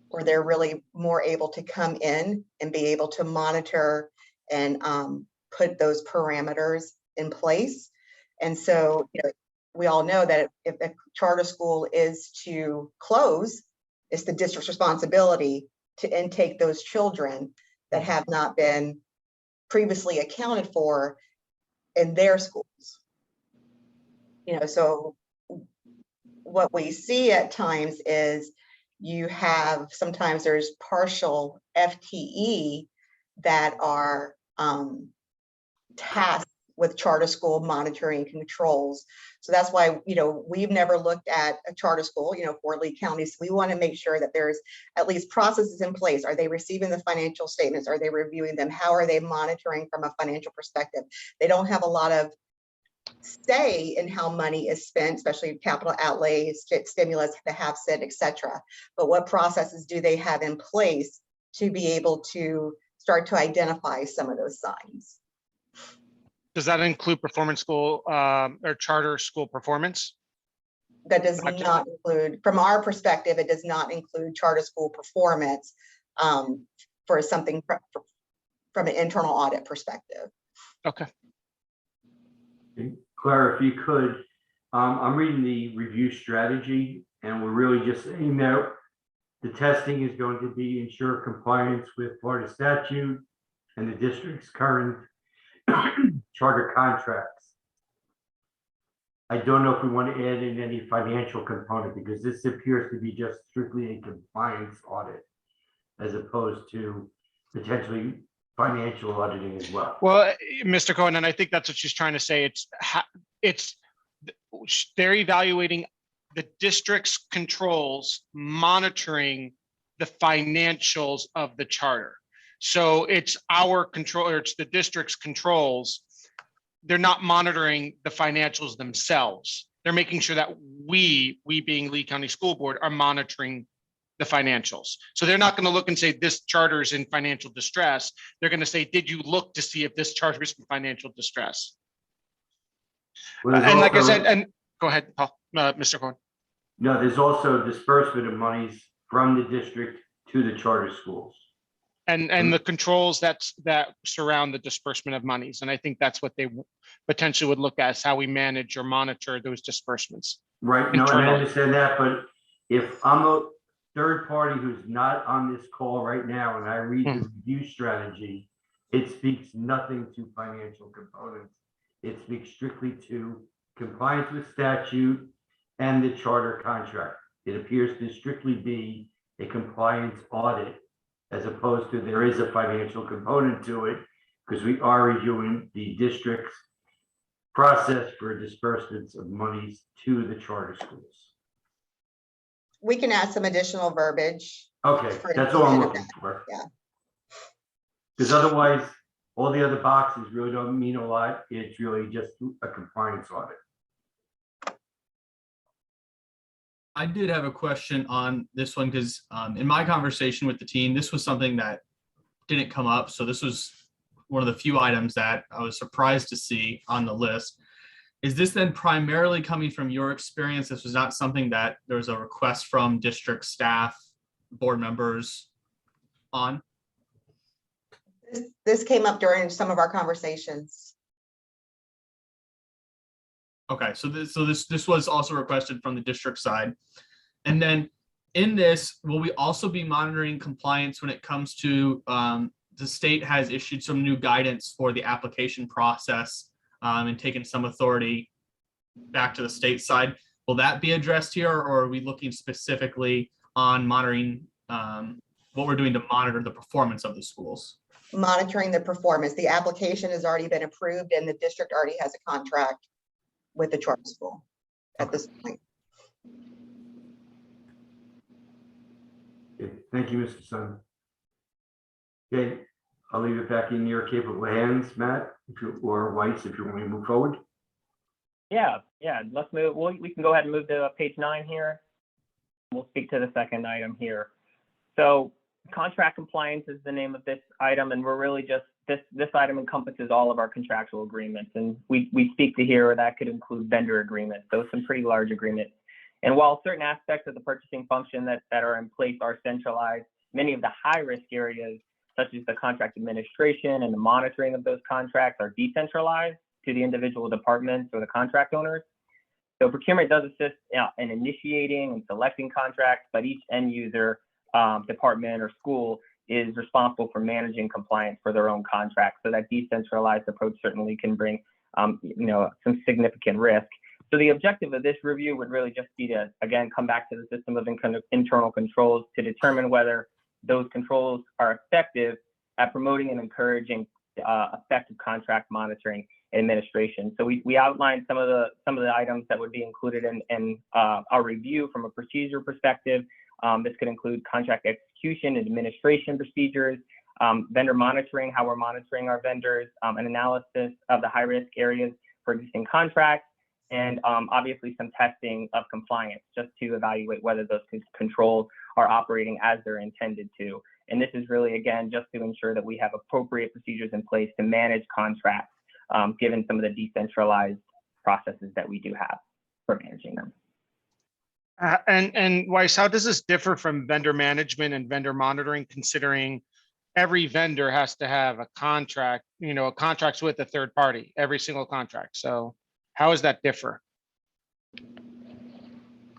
where they're really more able to come in and be able to monitor and put those parameters in place. And so, you know, we all know that if a charter school is to close, it's the district's responsibility to intake those children that have not been previously accounted for in their schools. You know, so what we see at times is you have, sometimes there's partial FTE that are tasked with charter school monitoring controls. So that's why, you know, we've never looked at a charter school, you know, for Lee County. So we want to make sure that there's at least processes in place. Are they receiving the financial statements? Are they reviewing them? How are they monitoring from a financial perspective? They don't have a lot of say in how money is spent, especially capital outlays, stimulus, the HAVCIT, et cetera. But what processes do they have in place to be able to start to identify some of those signs? Does that include performance school or charter school performance? That does not include, from our perspective, it does not include charter school performance for something from an internal audit perspective. Okay. Clara, if you could, I'm reading the review strategy, and we're really just saying that the testing is going to be ensure compliance with Florida statute and the district's current charter contracts. I don't know if we want to add in any financial component, because this appears to be just strictly a compliance audit as opposed to potentially financial auditing as well. Well, Mr. Cohen, and I think that's what she's trying to say. They're evaluating the district's controls, monitoring the financials of the charter. So it's our control, or it's the district's controls. They're not monitoring the financials themselves. They're making sure that we being Lee County School Board, are monitoring the financials. So they're not going to look and say this charter is in financial distress. They're going to say, did you look to see if this charter is in financial distress? Well, And like I also, said, and go ahead, Paul, Mr. Cohen. no, there's also disbursement of monies from the district to the charter schools. And the controls that surround the disbursement of monies. And I think that's what they potentially would look at, is how we manage or monitor those disbursements. Right, no, and I understand that, but if I'm a third party who's not on this call right now, and I read the review strategy, it speaks nothing to financial components. It speaks strictly to compliance with statute and the charter contract. It appears to strictly be a compliance audit, as opposed to there is a financial component to it, because we are reviewing the district's process for disbursements of monies to the charter schools. We can add some additional verbiage. Okay, that's all I'm looking for. Yeah. Because otherwise, all the other boxes really don't mean a lot. It's really just a compliance audit. I did have a question on this one, because in my conversation with the team, this was something that didn't come up. So this was one of the few items that I was surprised to see on the list. Is this then primarily coming from your experience? This was not something that there was a request from district staff, board members on? This came up during some of our conversations. Okay, so this was also requested from the district side. And then in this, will we also be monitoring compliance when it comes to the state has issued some new guidance for the application process and taken some authority back to the state side? Will that be addressed here, or are we looking specifically on monitoring what we're doing to monitor the performance of the schools? Monitoring the performance. The application has already been approved and the district already has a contract with the charter school at this point. Okay, thank you, Mr. Sun. Okay, I'll leave it back in your capable hands, Matt, or Weiss, if you want me to move forward. Yeah, let's move. We can go ahead and move to page 9 here. We'll speak to the second item here. So contract compliance is the name of this item, and we're really just this item encompasses all of our contractual agreements, and we speak to here that could include vendor agreements, those some pretty large agreements. And while certain aspects of the purchasing function that are in place are centralized, many of the high-risk areas, such as the contract administration and the monitoring of those contracts, are decentralized to the individual departments or the contract owners. So procurement does assist in initiating and selecting contracts, but each end user, department or school is responsible for managing compliance for their own contracts. So that decentralized approach certainly can bring, some significant risk. So the objective of this review would really just be to, again, come back to the system of internal controls to determine whether those controls are effective at promoting and encouraging effective contract monitoring and administration. So we outlined some of the items that would be included in our review from a procedure perspective. This could include contract execution and administration procedures, vendor monitoring, how we're monitoring our vendors, an analysis of the high-risk areas for existing contracts, and obviously some testing of compliance just to evaluate whether those controls are operating as they're intended to. And this is really, again, just to ensure that we have appropriate procedures in place to manage contracts, given some of the decentralized processes that we do have for managing them. And Weiss, how does this differ from vendor management and vendor monitoring, considering every vendor has to have a contract, contracts with a third party, every single contract? So how does that differ?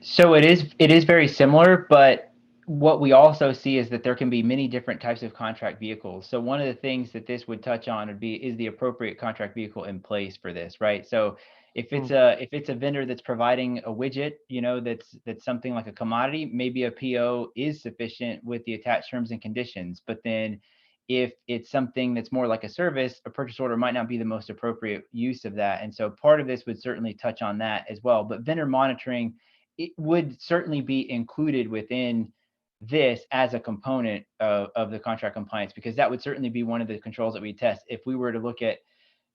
So it is very similar, but what we also see is that there can be many different types of contract vehicles. So one of the things that this would touch on is the appropriate contract vehicle in place for this, right? So if it's a vendor that's providing a widget, that's something like a commodity, maybe a PO is sufficient with the attached terms and conditions. But then if it's something that's more like a service, a purchase order might not be the most appropriate use of that. And so part of this would certainly touch on that as well. But vendor monitoring, it would certainly be included within this as a component of the contract compliance, because that would certainly be one of the controls that we test. If we were to look at,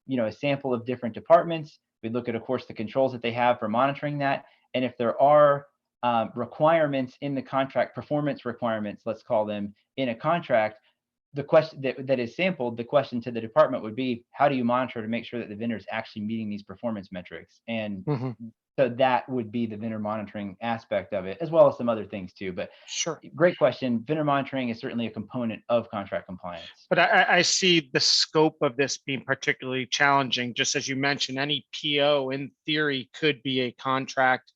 a sample of different departments, we'd look at, of course, the controls that they have for monitoring that. And if there are requirements in the contract, performance requirements, let's call them, in a contract, the question that is sampled, the question to the department would be, how do you monitor to make sure that the vendor is actually meeting these performance metrics? And so that would be the vendor monitoring aspect of it, as well as some other things too. But sure, great question. Vendor monitoring is certainly a component of contract compliance. But I see the scope of this being particularly challenging. Just as you mentioned, any PO in theory could be a contract.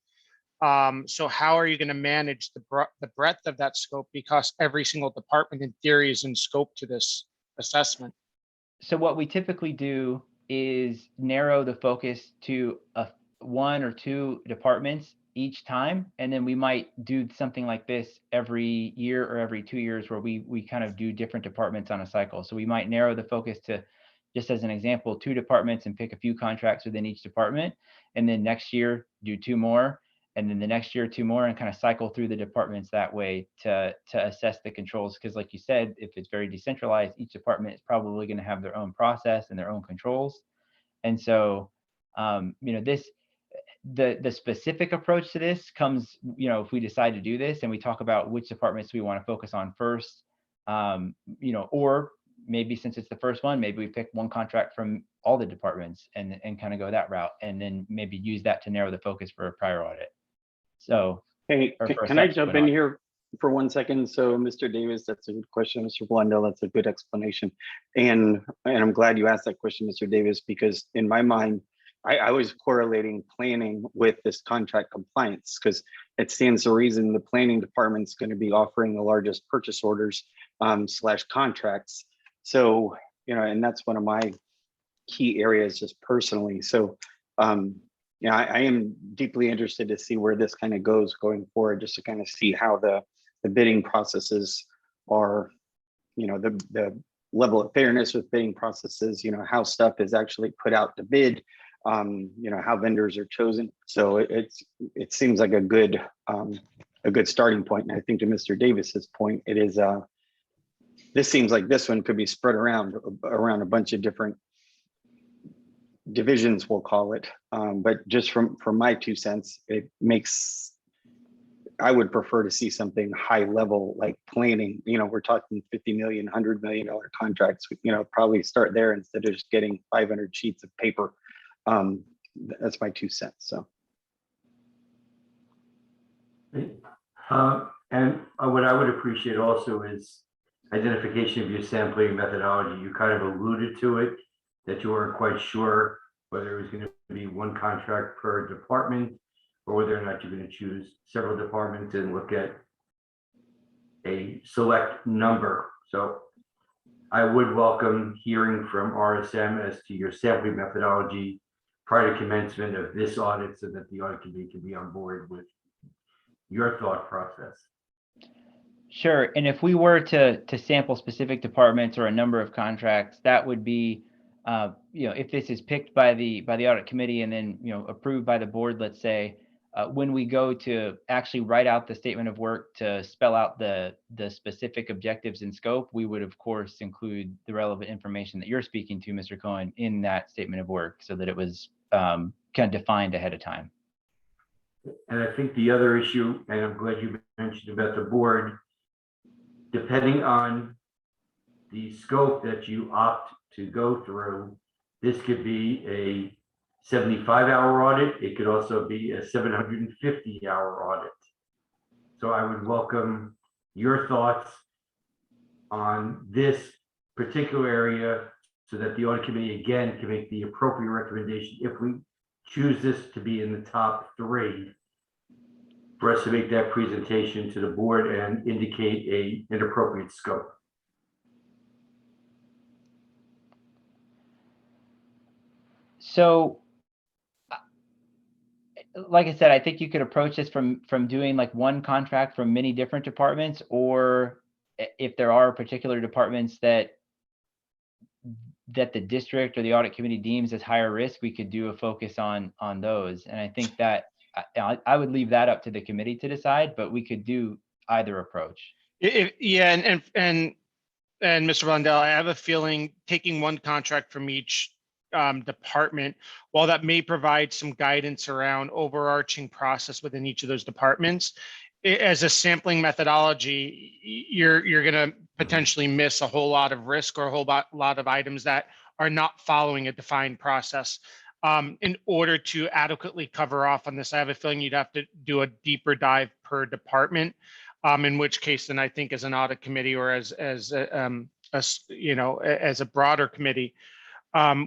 So how are you going to manage the breadth of that scope? Because every single department in theory is in scope to this assessment. So what we typically do is narrow the focus to one or two departments each time. And then we might do something like this every year or every 2 years, where we kind of do different departments on a cycle. So we might narrow the focus to, just as an example, 2 departments and pick a few contracts within each department. And then next year do 2 more. And then the next year, 2 more, and kind of cycle through the departments that way to assess the controls. Because like you said, if it's very decentralized, each department is probably going to have their own process and their own controls. And so, the specific approach to this comes, if we decide to do this and we talk about which departments we want to focus on first, or maybe since it's the first one, maybe we pick one contract from all the departments and kind of go that route, and then maybe use that to narrow the focus for a prior audit. So, hey, can I jump in here for 1 second? So, Mr. Davis, that's a good question. Mr. Blundell, that's a good explanation. And I'm glad you asked that question, Mr. Davis, because in my mind, I was correlating planning with this contract compliance, because it stands to reason the planning department's going to be offering the largest purchase orders / contracts. So, and that's one of my key areas just personally. So, I am deeply interested to see where this kind of goes going forward, just to kind of see how the bidding processes are, the level of fairness with bidding processes, how stuff is actually put out to bid, how vendors are chosen. So it seems like a good starting point. And I think to Mr. Davis's point, it is this seems like this one could be spread around a bunch of different divisions, we'll call it. But just from my 2 cents, it makes I would prefer to see something high level, like planning. We're talking 50 million, $100 million contracts, probably start there instead of just getting 500 sheets of paper. That's my 2 cents, so. And what I would appreciate also is identification of your sampling methodology. You kind of alluded to it, that you weren't quite sure whether it was going to be one contract per department or whether or not you're going to choose several departments and look at a select number. So I would welcome hearing from RSM as to your sampling methodology prior to commencement of this audit so that the audit committee can be on board with your thought process. Sure. And if we were to sample specific departments or a number of contracts, that would be, if this is picked by the audit committee and then, approved by the board, let's say, when we go to actually write out the statement of work to spell out the specific objectives and scope, we would of course include the relevant information that you're speaking to, Mr. Cohen, in that statement of work so that it was kind of defined ahead of time. And I think the other issue, and I'm glad you mentioned about the board, depending on the scope that you opt to go through, this could be a 75-hour audit. It could also be a 750-hour audit. So I would welcome your thoughts on this particular area so that the audit committee again can make the appropriate recommendation if we choose this to be in the top 3 for us to make that presentation to the board and indicate an appropriate scope. So, like I said, I think you could approach this from doing like one contract from many different departments, or if there are particular departments that the district or the audit committee deems as higher risk, we could do a focus on those. And I think that I would leave that up to the committee to decide, but we could do either approach. Yeah, and Mr. Blondell, I have a feeling taking one contract from each department, while that may provide some guidance around overarching process within each of those departments, as a sampling methodology, you're going to potentially miss a whole lot of risk or a whole lot of items that are not following a defined process. In order to adequately cover off on this, I have a feeling you'd have to do a deeper dive per department, in which case then I think as an audit committee or as a broader committee,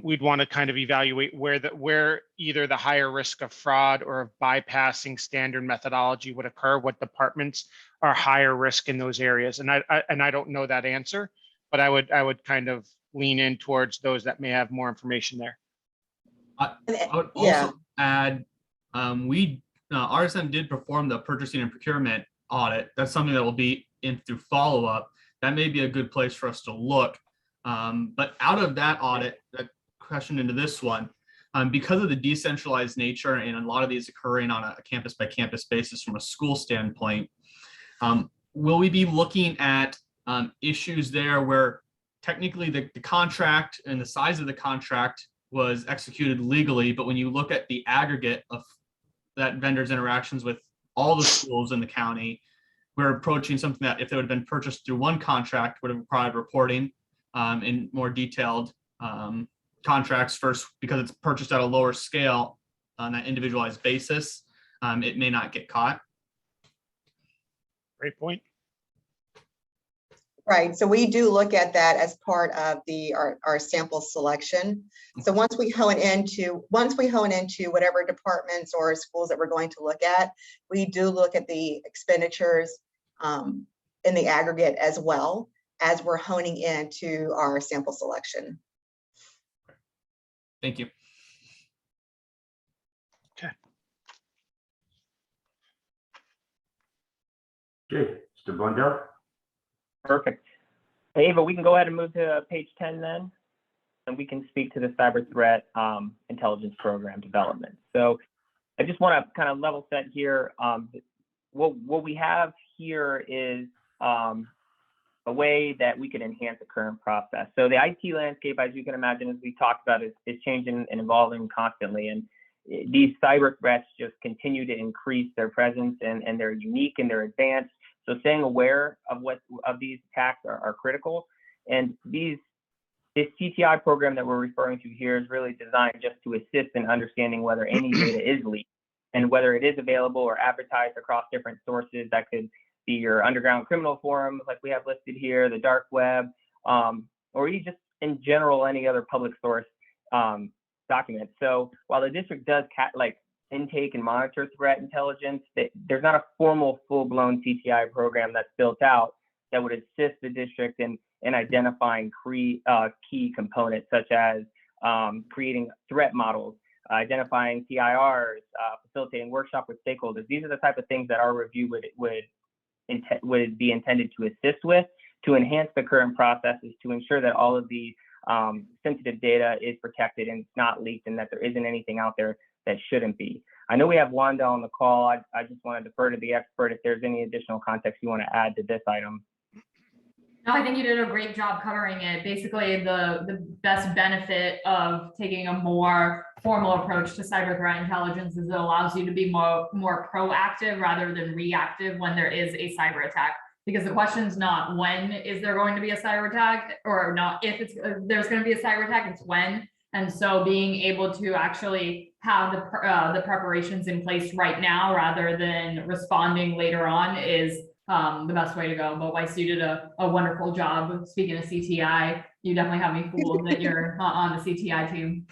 we'd want to kind of evaluate where either the higher risk of fraud or of bypassing standard methodology would occur, what departments are higher risk in those areas. And I don't know that answer, but I would kind of lean in towards those that may have more information there. I would also add, RSM did perform the purchasing and procurement audit. That's something that will be in through follow-up. That may be a good place for us to look. But out of that audit, that question into this one, because of the decentralized nature and a lot of these occurring on a campus by campus basis from a school standpoint, will we be looking at issues there where technically the contract and the size of the contract was executed legally, but when you look at the aggregate of that vendor's interactions with all the schools in the county, we're approaching something that if they would have been purchased through one contract would have required reporting in more detailed contracts first, because it's purchased at a lower scale on that individualized basis. It may not get caught. Great point. Right, so we do look at that as part of our sample selection. So once we hone into whatever departments or schools that we're going to look at, we do look at the expenditures in the aggregate as well as we're honing into our sample selection. Thank you. Okay. Okay, Mr. Blondell. Perfect. Hey, Ava, we can go ahead and move to page 10 then, and we can speak to the cyber threat intelligence program development. So I just want to kind of level set here. What we have here is a way that we can enhance the current process. So the IT landscape, as you can imagine, as we talked about, is changing and evolving constantly. And these cyber threats just continue to increase their presence, and they're unique and they're advanced. So staying aware of these attacks are critical. And this CTI program that we're referring to here is really designed just to assist in understanding whether any data is leaked and whether it is available or advertised across different sources. That could be your underground criminal forums like we have listed here, the dark web, or even just in general, any other public source documents. So while the district does intake and monitor threat intelligence, there's not a formal full-blown CTI program that's built out that would assist the district in identifying key components, such as creating threat models, identifying PIRs, facilitating workshop with stakeholders. These are the type of things that our review would be intended to assist with, to enhance the current processes, to ensure that all of the sensitive data is protected and it's not leaked, and that there isn't anything out there that shouldn't be. I know we have Wanda on the call. I just want to defer to the expert if there's any additional context you want to add to this item. No, I think you did a great job covering it. Basically, the best benefit of taking a more formal approach to cyber threat intelligence is it allows you to be more proactive rather than reactive when there is a cyber attack. Because the question is not when is there going to be a cyber attack, or not if there's going to be a cyber attack, it's when. And so being able to actually have the preparations in place right now rather than responding later on is the best way to go. But Weiss, you did a wonderful job. Speaking of CTI, you definitely have me fooled that you're on the CTI team.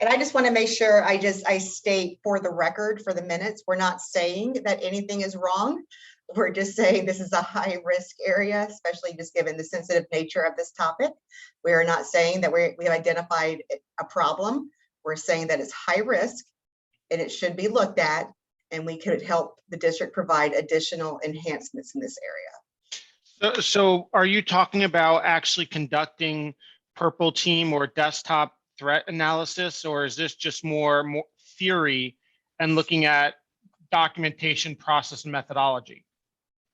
And I just want to make sure I state for the record, for the minutes, we're not saying that anything is wrong. We're just saying this is a high risk area, especially just given the sensitive nature of this topic. We are not saying that we have identified a problem. We're saying that it's high risk and it should be looked at, and we could help the district provide additional enhancements in this area. So are you talking about actually conducting purple team or desktop threat analysis, or is this just more theory and looking at documentation, process, and methodology?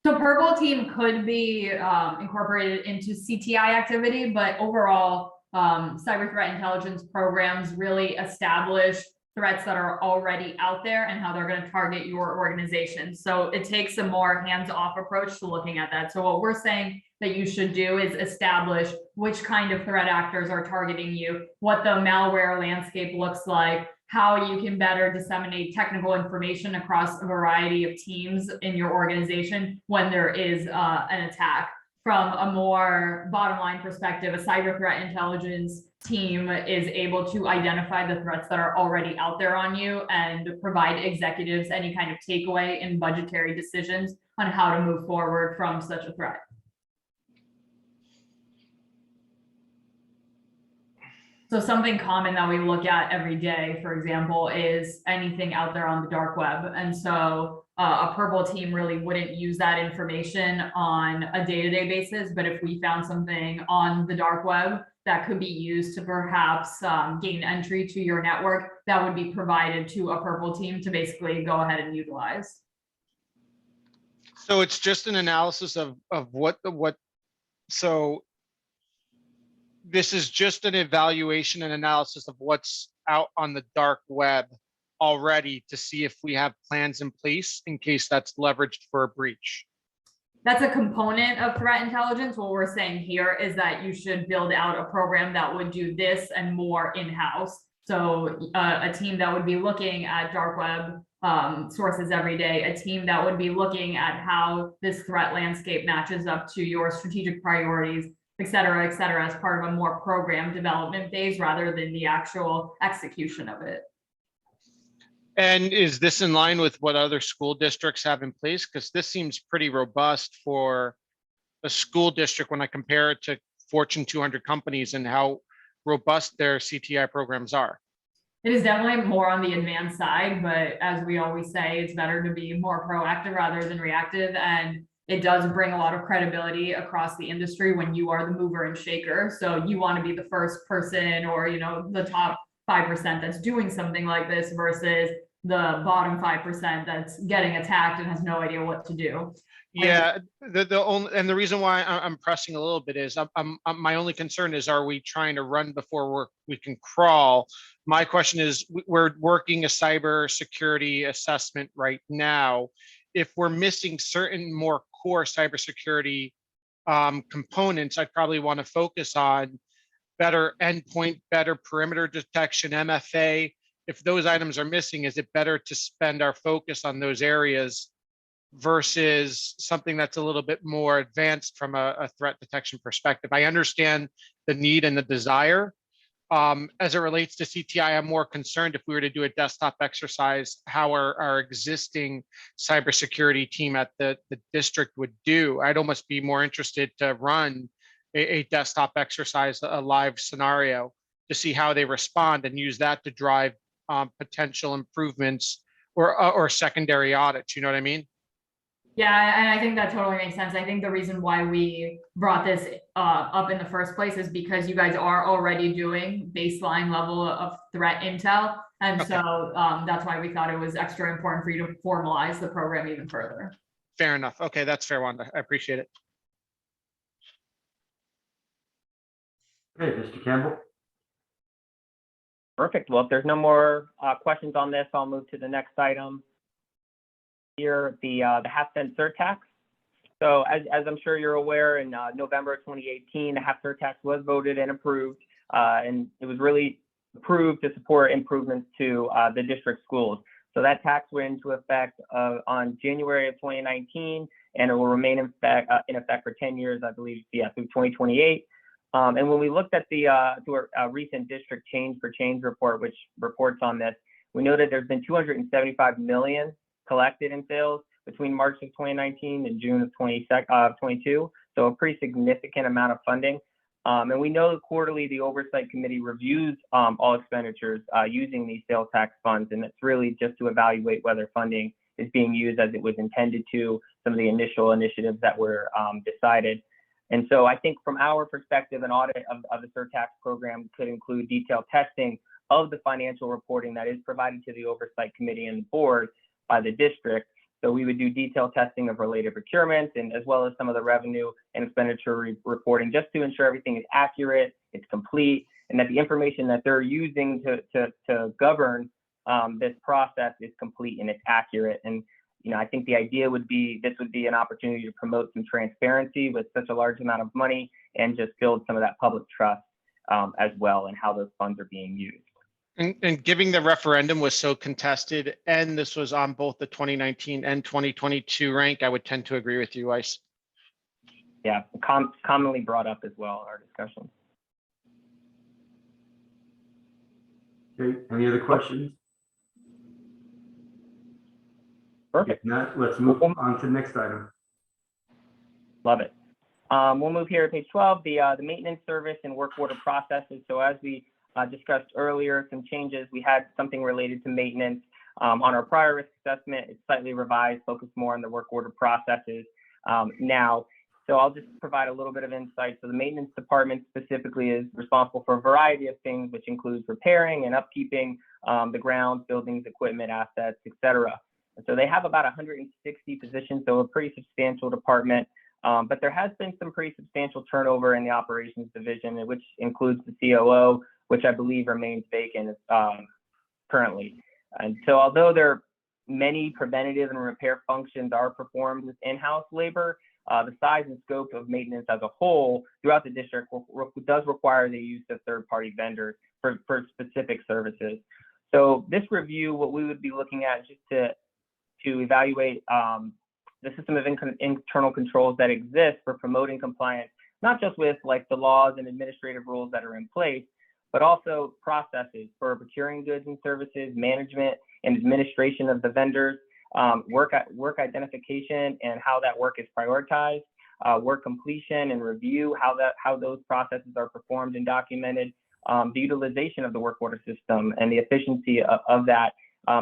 So purple team could be incorporated into CTI activity, but overall, cyber threat intelligence programs really establish threats that are already out there and how they're going to target your organization. So it takes a more hands-off approach to looking at that. So what we're saying that you should do is establish which kind of threat actors are targeting you, what the malware landscape looks like, how you can better disseminate technical information across a variety of teams in your organization when there is an attack. From a more bottom line perspective, a cyber threat intelligence team is able to identify the threats that are already out there on you and provide executives any kind of takeaway in budgetary decisions on how to move forward from such a threat. So something common that we look at every day, for example, is anything out there on the dark web. And so a purple team really wouldn't use that information on a day-to-day basis. But if we found something on the dark web that could be used to perhaps gain entry to your network, that would be provided to a purple team to basically go ahead and utilize. So it's just an analysis of what. So this is just an evaluation and analysis of what's out on the dark web already to see if we have plans in place in case that's leveraged for a breach. That's a component of threat intelligence. What we're saying here is that you should build out a program that would do this and more in-house. So a team that would be looking at dark web sources every day, a team that would be looking at how this threat landscape matches up to your strategic priorities, et cetera, as part of a more program development phase rather than the actual execution of it. And is this in line with what other school districts have in place? Because this seems pretty robust for a school district when I compare it to Fortune 200 companies and how robust their CTI programs are. It is definitely more on the advanced side, but as we always say, it's better to be more proactive rather than reactive. And it does bring a lot of credibility across the industry when you are the mover and shaker. So you want to be the first person or, the top 5% that's doing something like this versus the bottom 5% that's getting attacked and has no idea what to do. Yeah, the only, and the reason why I'm pressing a little bit is my only concern is, are we trying to run before we can crawl? My question is, we're working a cyber security assessment right now. If we're missing certain more core cybersecurity components, I'd probably want to focus on better endpoint, better perimeter detection, MFA. If those items are missing, is it better to spend our focus on those areas versus something that's a little bit more advanced from a threat detection perspective? I understand the need and the desire. As it relates to CTI, I'm more concerned if we were to do a desktop exercise, how our existing cybersecurity team at the district would do. I'd almost be more interested to run a desktop exercise, a live scenario, to see how they respond and use that to drive potential improvements or secondary audits. You know what I mean? Yeah, and I think that totally makes sense. I think the reason why we brought this up in the first place is because you guys are already doing baseline level of threat intel. And Okay. so that's why we thought it was extra important for you to formalize the program even further. Fair enough. Okay, that's fair, Wanda. I appreciate it. Okay, Mr. Campbell. Perfect. Well, if there's no more questions on this, I'll move to the next item. Here, the half-cent surtax. So as I'm sure you're aware, in November 2018, the half surtax was voted and approved, and it was really approved to support improvements to the district schools. So that tax went into effect on January of 2019, and it will remain in effect for 10 years, I believe, yeah, through 2028. And when we looked at the recent district change for change report, which reports on this, we noted there's been 275 million collected in sales between March of 2019 and June of 2022. So a pretty significant amount of funding. And we know quarterly the Oversight Committee reviews all expenditures using these sales tax funds. And it's really just to evaluate whether funding is being used as it was intended to, some of the initial initiatives that were decided. And so I think from our perspective, an audit of the Surtax program could include detailed testing of the financial reporting that is provided to the Oversight Committee and the board by the district. So we would do detailed testing of related procurements, and as well as some of the revenue and expenditure reporting, just to ensure everything is accurate, it's complete, and that the information that they're using to govern this process is complete and it's accurate. And I think the idea would be this would be an opportunity to promote some transparency with such a large amount of money, and just build some of that public trust as well, and how those funds are being used. And given the referendum was so contested, and this was on both the 2019 and 2022 rank, I would tend to agree with you, Weiss. Yeah, commonly brought up as well in our discussion. Okay, any other questions? Perfect. If not, let's move on to the next item. Love it. We'll move here to page 12, the maintenance service and work order processes. So as we discussed earlier, some changes. We had something related to maintenance on our prior risk assessment. It's slightly revised, focused more on the work order processes now. So I'll just provide a little bit of insight. So the maintenance department specifically is responsible for a variety of things, which includes repairing and upkeeping the grounds, buildings, equipment, assets, etc. And so they have about 160 positions, so a pretty substantial department. But there has been some pretty substantial turnover in the operations division, which includes the COO, which I believe remains vacant currently. And so although many preventative and repair functions are performed with in-house labor, the size and scope of maintenance as a whole throughout the district does require the use of third-party vendors for specific services. So this review, what we would be looking at just to evaluate the system of internal controls that exist for promoting compliance, not just with like the laws and administrative rules that are in place, but also processes for procuring goods and services, management and administration of the vendors, work identification and how that work is prioritized, work completion and review, how those processes are performed and documented, the utilization of the work order system and the efficiency of that,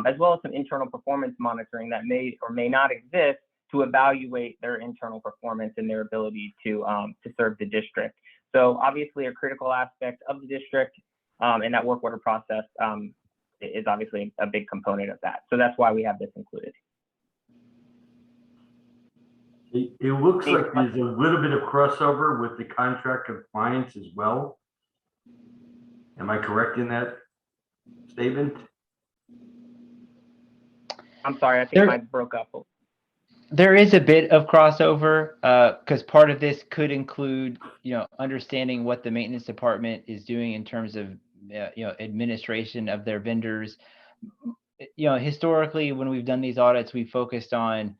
as well as some internal performance monitoring that may or may not exist to evaluate their internal performance and their ability to serve the district. So obviously a critical aspect of the district and that work order process is obviously a big component of that. So that's why we have this included. It looks like there's a little bit of crossover with the contract compliance as well. Am I correct in that statement? I'm sorry, I think mine broke up. There is a bit of crossover because part of this could include, understanding what the maintenance department is doing in terms of, administration of their vendors. Historically, when we've done these audits, we focused on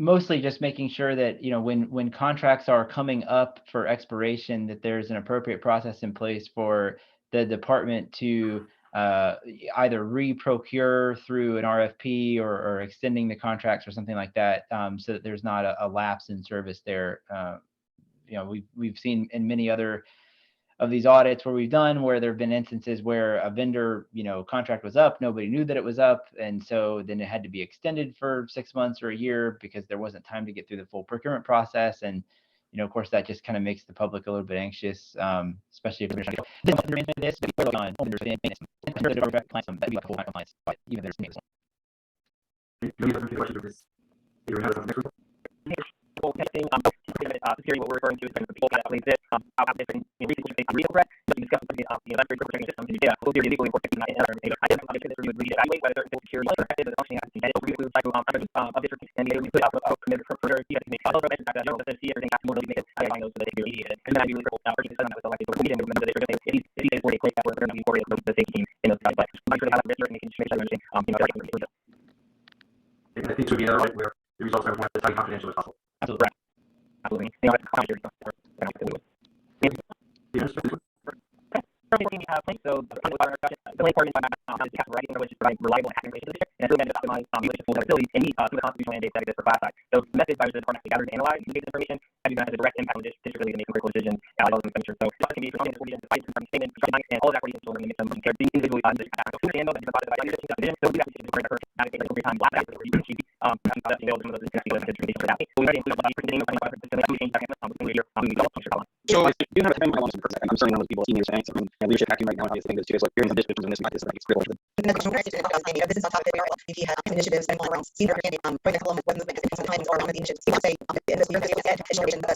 mostly just making sure that, when contracts are coming up for expiration, that there's an appropriate process in place for the department to either re-procure through an RFP or extending the contracts or something like that, so that there's not a lapse in service there. We've seen in many other of these audits where we've done where there have been instances where a vendor, contract was up, nobody knew that it was up, and so then it had to be extended for 6 months or a year because there wasn't time to get through the full procurement process. And of course, that just kind of makes the public a little bit anxious, especially if they're trying to go this, on even there's what we're referring to is people that exist out different recently real threat. But you discussed leverage procurement systems and data. Those are illegally important to evaluate whether it's security or effective as functioning as intended. We would try to of different and we put out a commitment for further you make other events that general to see everything more make it identifying those so that they can be immediate. And then I do really purchasing system that was selected for meeting members that they're it is for a place that we're going to be incorporated the safety team in those guys. But I'm sure they have a risk and making sure that I think it would be another way where the results are as highly confidential as possible. Absolutely. Right. Absolutely. So the link part is writing which is providing reliable and accurate information to the district, and it's really meant to optimize related tools and abilities and meet some of the constitutional mandates that exist for class size. So methods by which the department gathers and analyze and this information have been has a direct impact on district ability to make critical decisions and all expenditure. So it can be for something that's organized from statements, and all of that for each and make them care individually on the student and know that you're divided by your division. So we have to take the first every time black guys or you can that's some of those information for that. So we already included the presenting of 25% change that So I do have a time I'm certainly one of those people seniors and leadership acting right now. I think there's two like hearing the district and this is it's critical. This is on topic of if you have initiatives and around senior candidate project along with movement and sometimes or around the initiatives. So say this we have additional that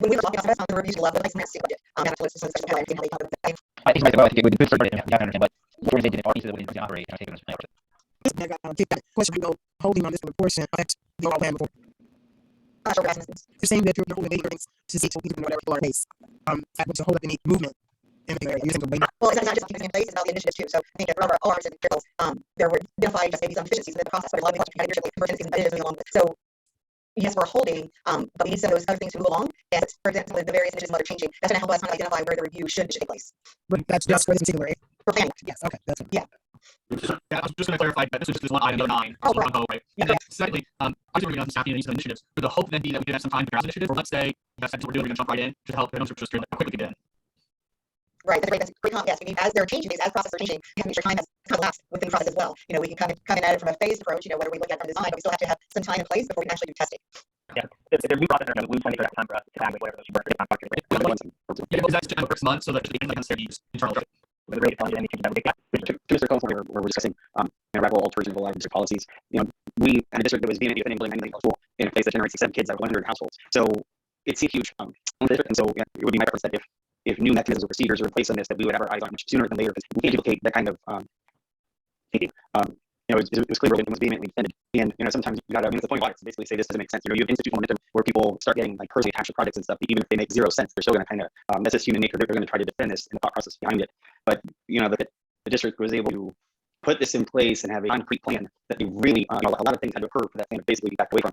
when we were talking about the reviews level, it's next budget. Actually, it's just how they come up with it. I think it would be good start to understand what organization are pieces of what to operate and take it that question go holding on this portion affects the all plan before. You're saying that you're holding meetings to see people whatever you are base. That would hold up any movement in the area. Well, it's not just keeping in place, it's about the initiatives too. So I think that for ours and drills, there were identified just maybe some deficiencies in the process, but a lot of people leadership emergencies and initiatives along with. So yes, we're holding, but we need some of those other things to move along. And for example, the various initiatives that are changing, that's going to help us identify where the review should take place. But that's just for this particular area. For planning. Yes. Okay. That's it. Yeah. Yeah, I was just going to clarify that this was just this one item, number 9. Oh, right. Right. And then secondly, obviously we're going to staffing and some initiatives. Would the hope then be that we could have some time to grasp initiative, or let's say that's what we're doing, we're going to jump right in to help them just how quickly we get in. Right, that's great. That's great. Yes, we need, as they're changing things, as processes are changing, we have to make sure time has kind of elapsed within the process as well. We can kind of come in at it from a phased approach. What are we looking at from design, but we still have to have some time in place before we can actually do testing. Yeah, there's new process, we just want to make sure that time for us to have whatever those work. Yeah, is that just first month so that just necessarily use internal. To Mr. Cole's point, where we're discussing radical alteration of a lot of district policies. We had a district that was being implementing a school in a place that generates 7 kids out of 100 households. So it's a huge district, and so it would be my preference that if new mechanisms or procedures are in place on this, that we would have our eyes on much sooner than later, because we can't duplicate that kind of thinking. It was clear it was vehemently defended, and sometimes you got to. It's the point of audits to basically say this doesn't make sense. You have institutional momentum where people start getting like personally attached to projects and stuff, but even if they make 0 sense, they're still going to kind of that's just human nature. They're going to try to defend this and the thought process behind it. But the district was able to put this in place and have a concrete plan that they really a lot of things had to occur for that plan to basically be backed away from.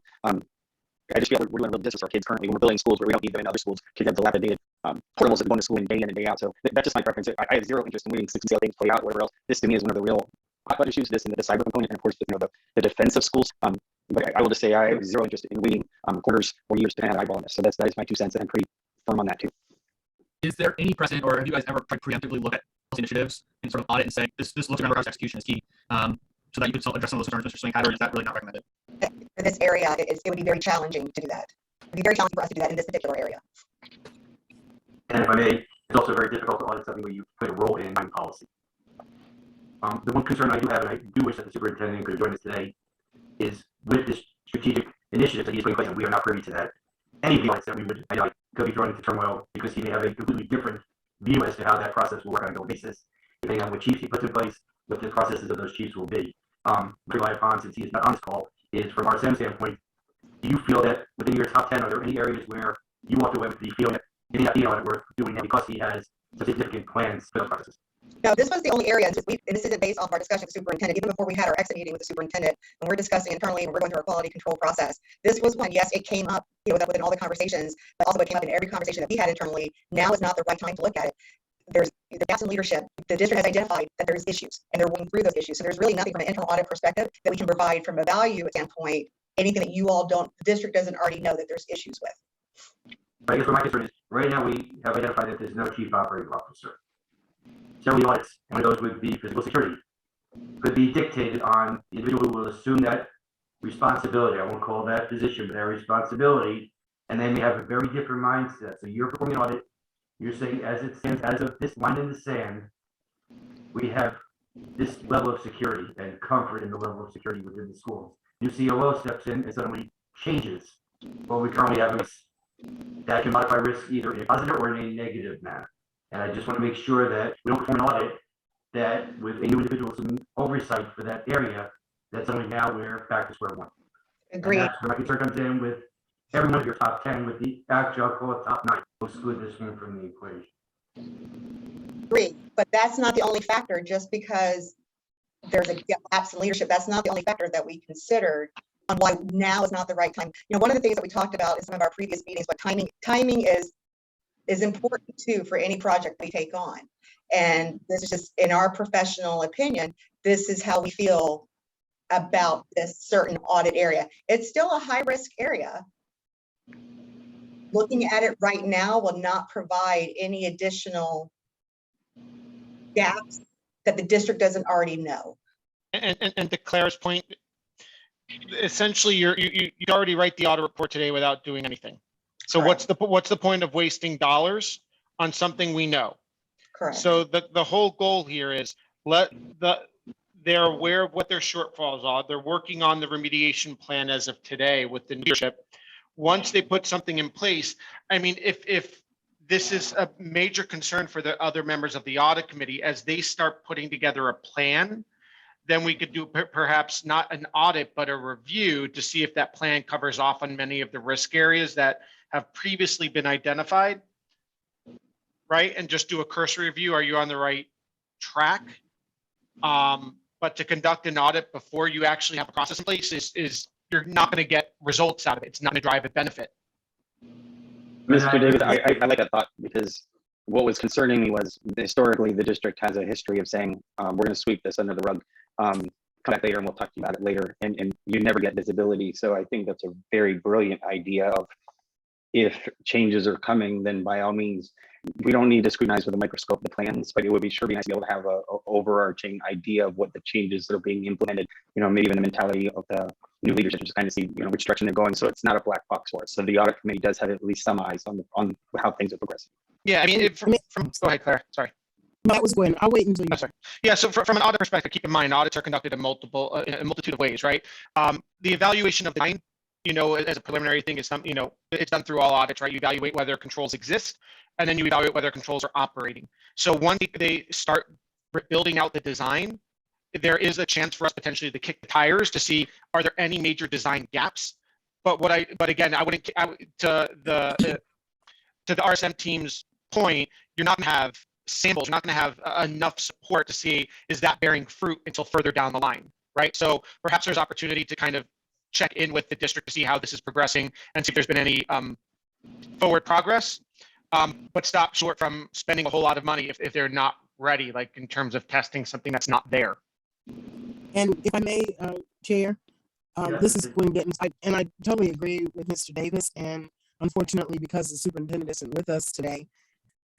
I just feel like we're doing a little distance for our kids currently when we're building schools where we don't need them in other schools. Kids have dilapidated portables that go into school day in and day out. So that's just my preference. I have 0 interest in waiting to see how things play out, whatever else. This to me is one of the real hot button issues, this and the cyber component, and of course the defense of schools. But I will just say I have 0 interest in waiting quarters or years to have an eyeball on this. So that is my 2 cents, and I'm pretty firm on that too. Is there any precedent, or have you guys ever tried preemptively look at initiatives and sort of audit and say this looks like execution is key, so that you could still address some of those concerns Mr. Swing had, or is that really not recommended? In this area, it would be very challenging to do that. It would be very challenging for us to do that in this particular area. And if I may, it's also very difficult to audit something where you put a role in policy. The one concern I do have, and I do wish that the superintendent could join us today, is with this strategic initiative that he's putting in place, and we are not privy to that. Any of the audits that we would identify could be thrown into turmoil because he may have a completely different view as to how that process will work on a going basis, depending on what chiefs he puts in place, what the processes of those chiefs will be. Rely upon, since he's not on this call, is from RSM standpoint, do you feel that within your top 10, are there any areas where you walked away with the feeling that it may not be audit worth doing that because he has some significant plans for those processes? No, this was the only area, and this isn't based off our discussion with the superintendent, even before we had our exit meeting with the superintendent, when we're discussing internally and we're going through our quality control process. This was when, yes, it came up, within all the conversations, but also it came up in every conversation that we had internally. Now is not the right time to look at it. There's the gaps in leadership. The district has identified that there's issues, and they're working through those issues. So there's really nothing from an internal audit perspective that we can provide from a value standpoint, anything that you all don't, the district doesn't already know that there's issues with. I guess what my concern is, right now we have identified that there's no chief operating officer. Several audits, and one of those would be physical security, could be dictated on the individual who will assume that responsibility. I won't call that position, but that responsibility, and they may have a very different mindset. So you're performing an audit, you're saying as it stands, as of this line in the sand, we have this level of security and comfort in the level of security within the schools. New COO steps in and suddenly changes what we currently have. That can modify risk either in a positive or in a negative manner. And I just want to make sure that we don't perform an audit that with a new individual some oversight for that area, that suddenly now we're back to square one. Agreed. And that's where my concern comes in with every one of your top 10, with the actual, I'll call it top 9. We'll exclude this one from the equation. Agree, but that's not the only factor. Just because there's a gaps in leadership, that's not the only factor that we considered on why now is not the right time. One of the things that we talked about in some of our previous meetings, but timing is important too for any project we take on. And this is just, in our professional opinion, this is how we feel about this certain audit area. It's still a high risk area. Looking at it right now will not provide any additional gaps that the district doesn't already know. And to Claire's point, essentially you already write the audit report today without doing anything. So Correct. what's the point of wasting dollars on something we know? Correct. So the whole goal here is they're aware of what their shortfalls are. They're working on the remediation plan as of today with the leadership. Once they put something in place, I mean, if this is a major concern for the other members of the audit committee, as they start putting together a plan, then we could do perhaps not an audit, but a review to see if that plan covers off on many of the risk areas that have previously been identified, right? And just do a cursory review. Are you on the right track? But to conduct an audit before you actually have a process in place is you're not going to get results out of it. It's not going to drive a benefit. Mr. Davis, I like that thought, because what was concerning me was historically the district has a history of saying, we're going to sweep this under the rug. Come back later and we'll talk to you about it later. And you never get visibility. So I think that's a very brilliant idea of, if changes are coming, then by all means, we don't need to scrutinize with a microscope the plans, but it would be sure be nice to be able to have a overarching idea of what the changes that are being implemented, maybe even the mentality of the new leadership, just kind of see, which direction they're going. So it's not a black box for us. So the audit committee does have at least some eyes on how things are progressing. Yeah, I mean, go ahead, Claire, sorry. That was Gwen. I'll wait until you. Oh, sorry. Yeah, so from an audit perspective, keep in mind, audits are conducted in a multitude of ways, right? The evaluation of design, as a preliminary thing is it's done through all audits, right? You evaluate whether controls exist, and then you evaluate whether controls are operating. So once they start building out the design, there is a chance for us potentially to kick the tires to see, are there any major design gaps? But again, I wouldn't, to the RSM team's point, you're not gonna have samples, you're not gonna have enough support to see, is that bearing fruit until further down the line, right? So perhaps there's opportunity to kind of check in with the district to see how this is progressing and see if there's been any forward progress, but stop short from spending a whole lot of money if they're not ready, like in terms of testing something that's not there. And if I may, Chair, this is Gwen Gittens, and I totally agree with Mr. Davis. And unfortunately, because the superintendent isn't with us today,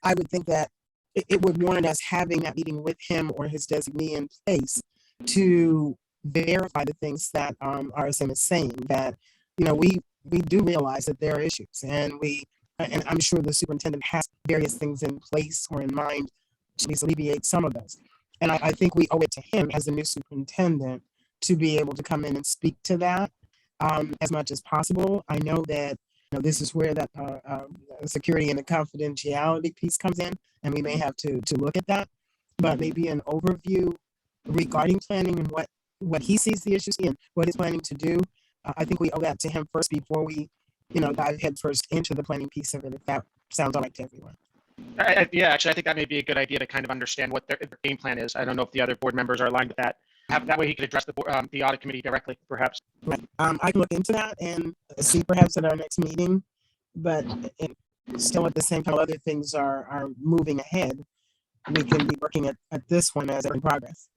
I would think that it would warrant us having that meeting with him or his designee in place to verify the things that RSM is saying. That we do realize that there are issues, and I'm sure the superintendent has various things in place or in mind to alleviate some of those. And I think we owe it to him as the new superintendent to be able to come in and speak to that as much as possible. I know that this is where that security and the confidentiality piece comes in, and we may have to look at that. But maybe an overview regarding planning and what he sees the issues in, what he's planning to do. I think we owe that to him first before we, dive head first into the planning piece of it, if that sounds all right to everyone. Yeah, actually, I think that may be a good idea to kind of understand what their game plan is. I don't know if the other board members are aligned with that. That way he could address the audit committee directly, perhaps. Right. I can look into that and see perhaps at our next meeting, but still at the same time, other things are moving ahead. We can be working at this one as in progress.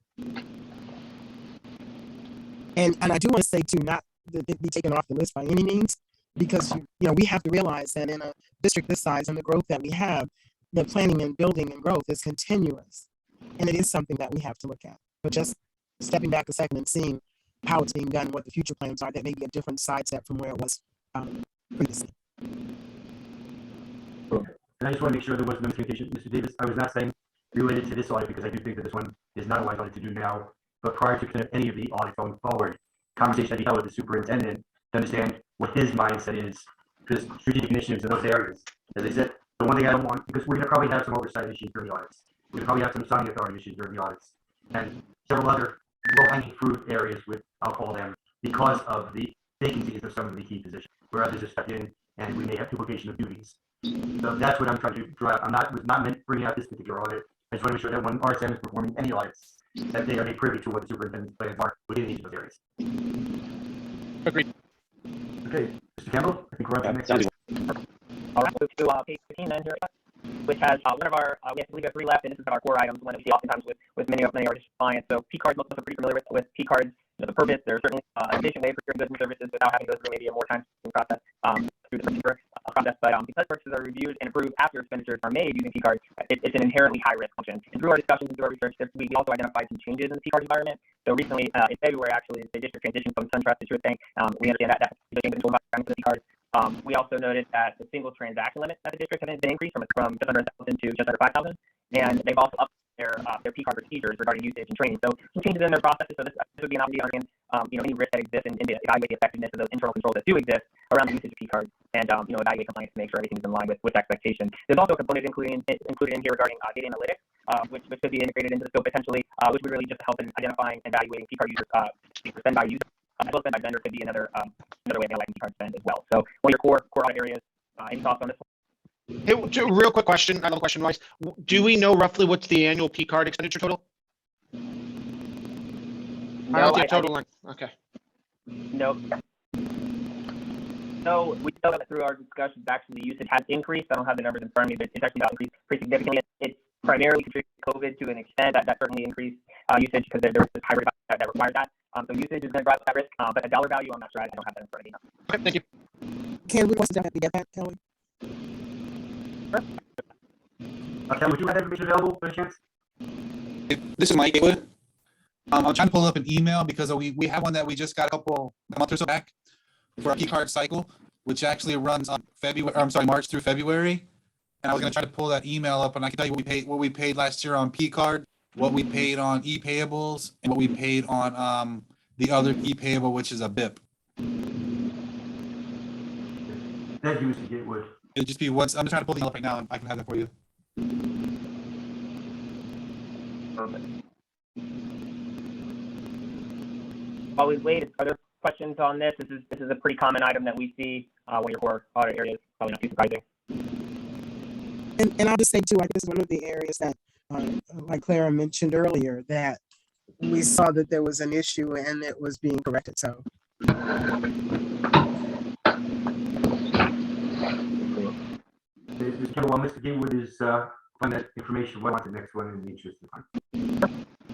And I do want to say too, not that it be taken off the list by any means, because we have to realize that in a district this size and the growth that we have, the planning and building and growth is continuous, and it is something that we have to look at. But just stepping back a second and seeing how it's being done, what the future plans are, that may be a different side step from where it was previously. And I just want to make sure there was no miscommunication, Mr. Davis. I was not saying related to this audit, because I do think that this one is not a wise audit to do now. But prior to any of the audits going forward, conversation that he held with the superintendent to understand what his mindset is, because strategic initiatives in those areas. As I said, the one thing I don't want, because we're going to probably have some oversight issues during the audits. We're going to probably have some signing authority issues during the audits, and several other low-hanging fruit areas, with, I'll call them, because of the vacancies of some of the key positions, where others have stepped in and we may have duplication of duties. So that's what I'm trying to draw out. Was not meant bringing out this particular audit. I just want to make sure that when RSM is performing any audits, that they are made privy to what the superintendent's plans are within each of those areas. Agreed. Okay, Mr. Campbell, I think we're on to the next one. All right, we'll go to page 15 then here, which has one of our, we have 3 left, and this is our core items, one that we see oftentimes with many of our district clients. So P cards, most of us are pretty familiar with P cards. The purpose, there's certainly an efficient way for goods and services without having to go through maybe a more time-consuming process through the procedure process. But because purchases are reviewed and approved after expenditures are made using P cards, it's an inherently high-risk function. And through our discussions and through our research, we also identified some changes in the P card environment. So recently, in February, actually, the district transitioned from SunTrust to SureTank. We understand that the change in control environment for the P cards. We also noted that the single transaction limit at the district has been increased from just under 1,000 to just under 5,000, and they've also upped their P card procedures regarding usage and training. So some changes in their processes. So this would be an opportunity to understand, any risk that exists and evaluate the effectiveness of those internal controls that do exist around the usage of P cards, and evaluate compliance to make sure everything is in line with expectation. There's also a component included in here regarding data analytics, which could be integrated into the scope potentially, which would really just help in identifying and evaluating P card users spend by user. As well as spend by vendor could be another way of analyzing P card spend as well. So one of your core audit areas. Any thoughts on this one? Hey, real quick question, another question wise. Do we know roughly what's the annual P card expenditure total? No, total line. Okay. No. So we know that through our discussions, actually the usage has increased. I don't have the numbers in front of me, but it's actually increased pretty significantly. It's primarily contributed to COVID to an extent. That certainly increased usage because there was this high rate that required that. So usage is going to drive that risk, but a dollar value, I'm not sure. I don't have that in front of me now. Okay, thank you. Can we definitely get that, Kelly? Ken, would you have that information available by chance? This is Mike Gatewood. I'm trying to pull up an email because we have one that we just got a month or so back for our P card cycle, which actually runs on March through February. And I was going to try to pull that email up, and I can tell you what we paid last year on P card, what we paid on e-payables, and what we paid on the other e-payable, which is a BIP. Thank you, Mr. Gatewood. It'd just be once. I'm just trying to pull the email up right now, and I can have that for you. Perfect. While we wait, are there questions on this? This is a pretty common item that we see when your core audit area is probably not too surprising. And I'll just say too, I think this is one of the areas that, like Clara mentioned earlier, that we saw that there was an issue and it was being corrected. So. Mr. Campbell, while Mr. Gatewood is find that information, what about the next one in the interest of time?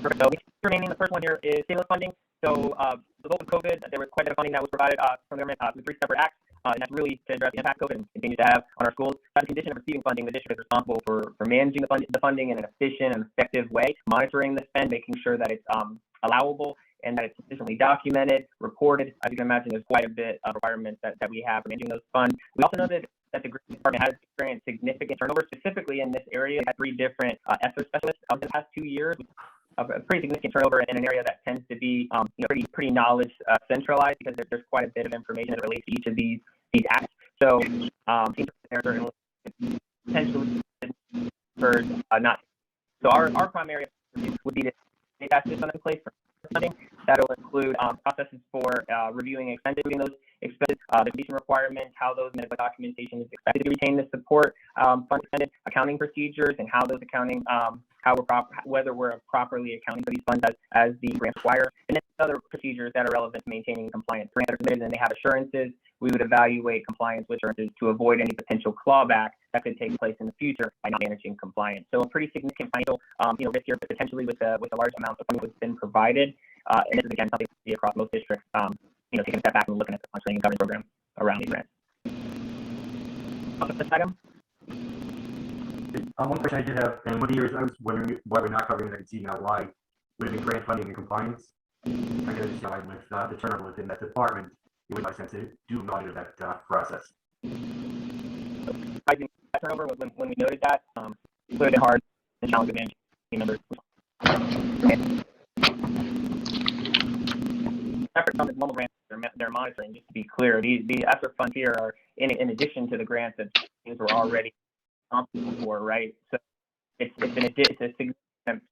Perfect. So remaining, the first one here is stimulus funding. So the result of COVID, there was quite a bit of funding that was provided from the government through 3 separate acts, and that's really to address the impact COVID continues to have on our schools. As a condition of receiving funding, the district is responsible for managing the funding in an efficient and effective way, monitoring the spend, making sure that it's allowable and that it's sufficiently documented, reported. As you can imagine, there's quite a bit of requirements that we have for managing those funds. We also know that the Green Department has experienced significant turnover, specifically in this area. We had 3 different ESSER specialists in the past 2 years. a pretty significant turnover in an area that tends to be, pretty knowledge centralized, because there's quite a bit of information that relates to each of these acts. So seems there are certainly potentially for not. So our primary would be to pass this in place for funding. That'll include processes for reviewing expenses, including those expenses, the completion requirements, how those medical documentation is expected to retain the support fund expended, accounting procedures, and how those accounting, whether we're properly accounting for these funds as the grants require, and then other procedures that are relevant to maintaining compliance. Grants are submitted and they have assurances. We would evaluate compliance with assurances to avoid any potential clawback that could take place in the future by not managing compliance. So a pretty significant financial, risk here, potentially with a large amount of funding that's been provided. And this is again something we see across most districts. Taking a step back and looking at the functioning and governance program around these grants. This item. One question I did have, and one of the years I was wondering why we're not covering it. I can see now why. Would have been grant funding and compliance. I can understand with the turnover within that department, it would make sense to do an audit of that process. I think that turnover when we noted that, it would have been hard and challenging managing team members. Efforts on the normal grants they're monitoring. Just to be clear, the ESSER funds here are in addition to the grants that teams were already responsible for, right? So it's a significant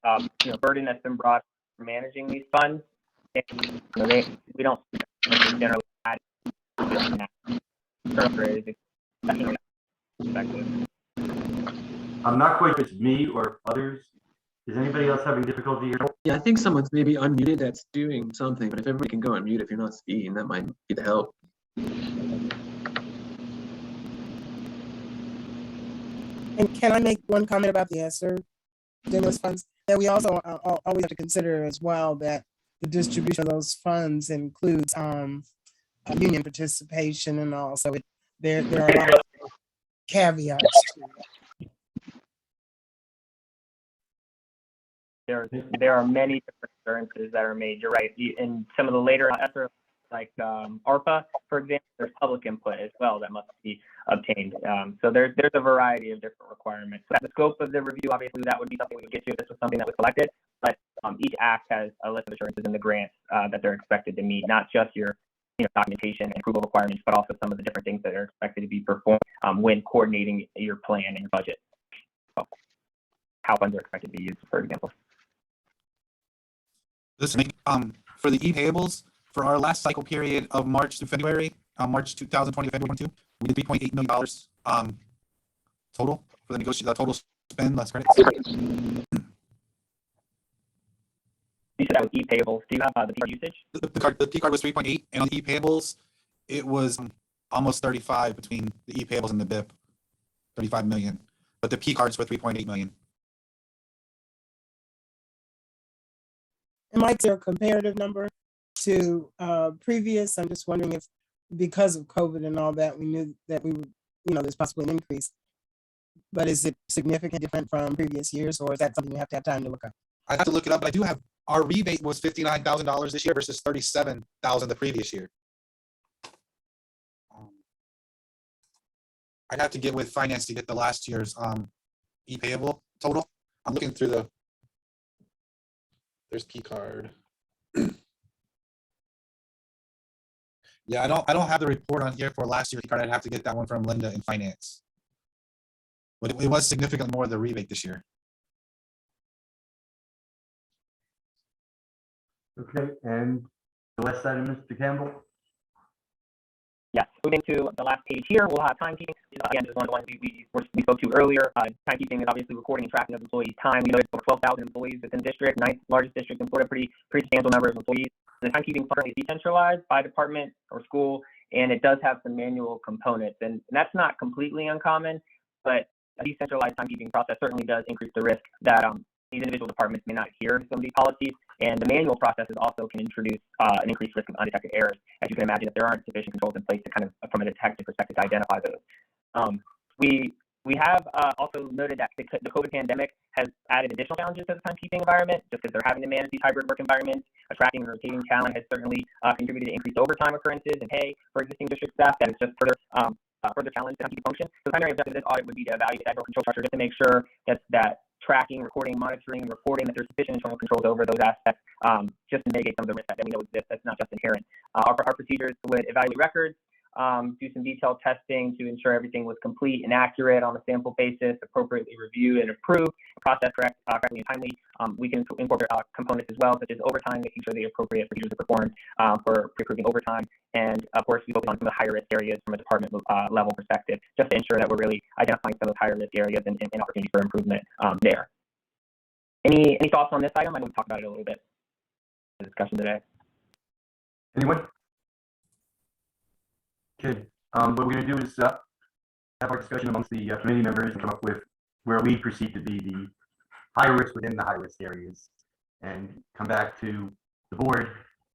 burden that's been brought for managing these funds. And, we don't generally add I'm not quite sure if it's me or others. Is anybody else having difficulty here? Yeah, I think someone's maybe unmuted that's doing something, but if everybody can go on mute if you're not speaking, that might be the help. And can I make one comment about the ESSER stimulus funds? That we also always have to consider as well that the distribution of those funds includes union participation and all. So there are a lot of caveats to it. There are many different assurances that are made. You're right. In some of the later ESSER, like ARPA, for example, there's public input as well that must be obtained. So there's a variety of different requirements. So the scope of the review, obviously, that would be something we would get to if this was something that was selected. But each act has a list of assurances in the grants that they're expected to meet, not just your documentation and approval requirements, but also some of the different things that are expected to be performed when coordinating your plan and your budget. So how funds are expected to be used, for example. This for the e-payables for our last cycle period of March to February, March 2020 to February 22, we did $3.8 million total for the negotiation. The total spend less credits. You said that was e-payables. Do you have the P card usage? The P card was 3.8, and on the e-payables, it was almost 35 between the e-payables and the BIP, 35 million. But the P cards were 3.8 million. And Mike, is there a comparative number to previous? I'm just wondering if, because of COVID and all that, we knew that we would, there's possibly an increase. But is it significantly different from previous years, or is that something you have to have time to look up? I have to look it up, but I do have, our rebate was $59,000 this year versus $37,000 the previous year. I'd have to get with finance to get the last year's e-payable total. I'm looking through there's P card. Yeah, I don't have the report on here for last year's P card. I'd have to get that one from Linda in finance. But it was significantly more of the rebate this year. Okay, and the last item, Mr. Campbell. Yes, moving to the last page here, we'll have timekeeping. Again, this is one of the ones we spoke to earlier. Timekeeping is obviously recording and tracking of employees' time. We know it's over 12,000 employees within the district, ninth largest district in Florida, pretty substantial number of employees. The timekeeping currently is decentralized by department or school, and it does have some manual components. And that's not completely uncommon, but a decentralized timekeeping process certainly does increase the risk that these individual departments may not adhere to some of these policies. And the manual processes also can introduce an increased risk of undetected errors. As you can imagine, if there aren't sufficient controls in place to kind of, from a detective perspective, to identify those. We have also noted that the COVID pandemic has added additional challenges to the timekeeping environment, just because they're having to manage these hybrid work environments. Attracting and rotating talent has certainly contributed to increased overtime occurrences and pay for existing district staff. That is just further challenge the timekeeping function. So the primary objective of this audit would be to evaluate the control structure just to make sure that tracking, recording, monitoring, and reporting that there's sufficient internal controls over those aspects, just to mitigate some of the risks that we know exist. That's not just inherent. Our procedures would evaluate records, do some detailed testing to ensure everything was complete and accurate on a sample basis, appropriately reviewed and approved, processed correctly and timely. We can incorporate components as well, such as overtime, making sure the appropriate procedures are performed for pre-approving overtime. And of course, we focus on some of the higher risk areas from a department level perspective, just to ensure that we're really identifying some of those higher risk areas and opportunities for improvement there. Any thoughts on this item? I know we talked about it a little bit in the discussion today. Anyone? Okay, what we're gonna do is have our discussion amongst the committee members and come up with where we perceive to be the high risk within the high risk areas, and come back to the board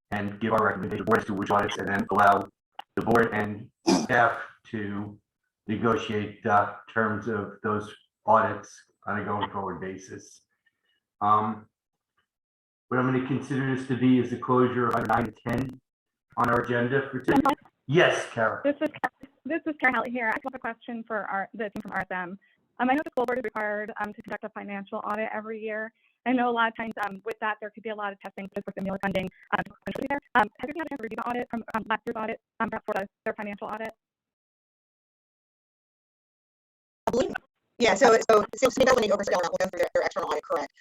and give our recommendation as to which audits, and then allow the board and staff to negotiate terms of those audits on a going forward basis. What I'm going to consider this to be is the closure of item 9 and 10 on our agenda for today. Yes, Kara. This is Kara Halley here. I have a question for the team from RSM. I know the school board is required to conduct a financial audit every year. I know a lot of times with that there could be a lot of testing just for stimulus funding potentially there. Have you had a chance to review the audit from last year's audit for their financial audit? I believe. Yeah, so maybe that's when they oversell that. We'll go through their external audit, correct.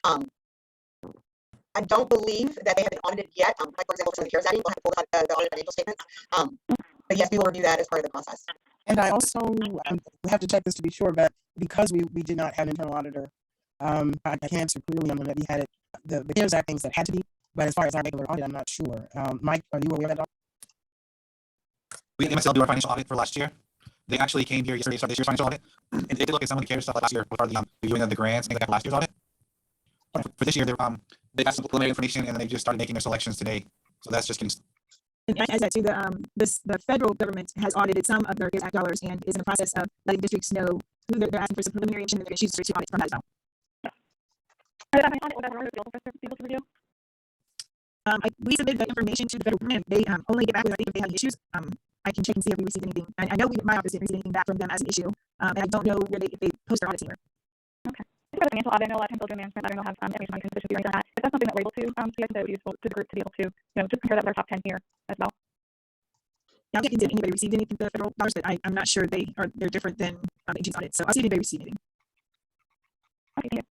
I don't believe that they have been audited yet. Like for example, some of the CARES Act, we'll have to pull the audited financial statements. But yes, we will review that as part of the process. And I also we have to check this to be sure, but because we did not have an internal auditor, I can't answer clearly on that we had it. The CARES Act things that had to be, but as far as our regular audit, I'm not sure. Mike, are you aware of that? We at MSL do our financial audit for last year. They actually came here yesterday to start this year's financial audit. And they did look at some of the CARES stuff last year with part of the reviewing of the grants and like last year's audit. For this year, they got some preliminary information and then they just started making their selections today. So that's just getting. And as that too, the federal government has audited some of their CARES Act dollars and is in the process of letting districts know who they're asking for some preliminary information, and they're going to choose to audit from that as well. We submitted that information to the federal government. They only get back with, I think, if they have any issues. I can check and see if we received anything. I know my office didn't receive anything back from them as an issue, and I don't know where if they post their audits here. Okay. For the financial audit, I know a lot of times they'll do management. I don't know have information on consistency or anything like that. If that's something that we're able to, I think that would be useful to the group to be able to, just compare that with our top 10 here as well. Yeah, I'm checking if anybody received anything from the federal dollars, but I'm not sure they're different than agency audit. So I'll see if anybody received anything. Okay, thank you.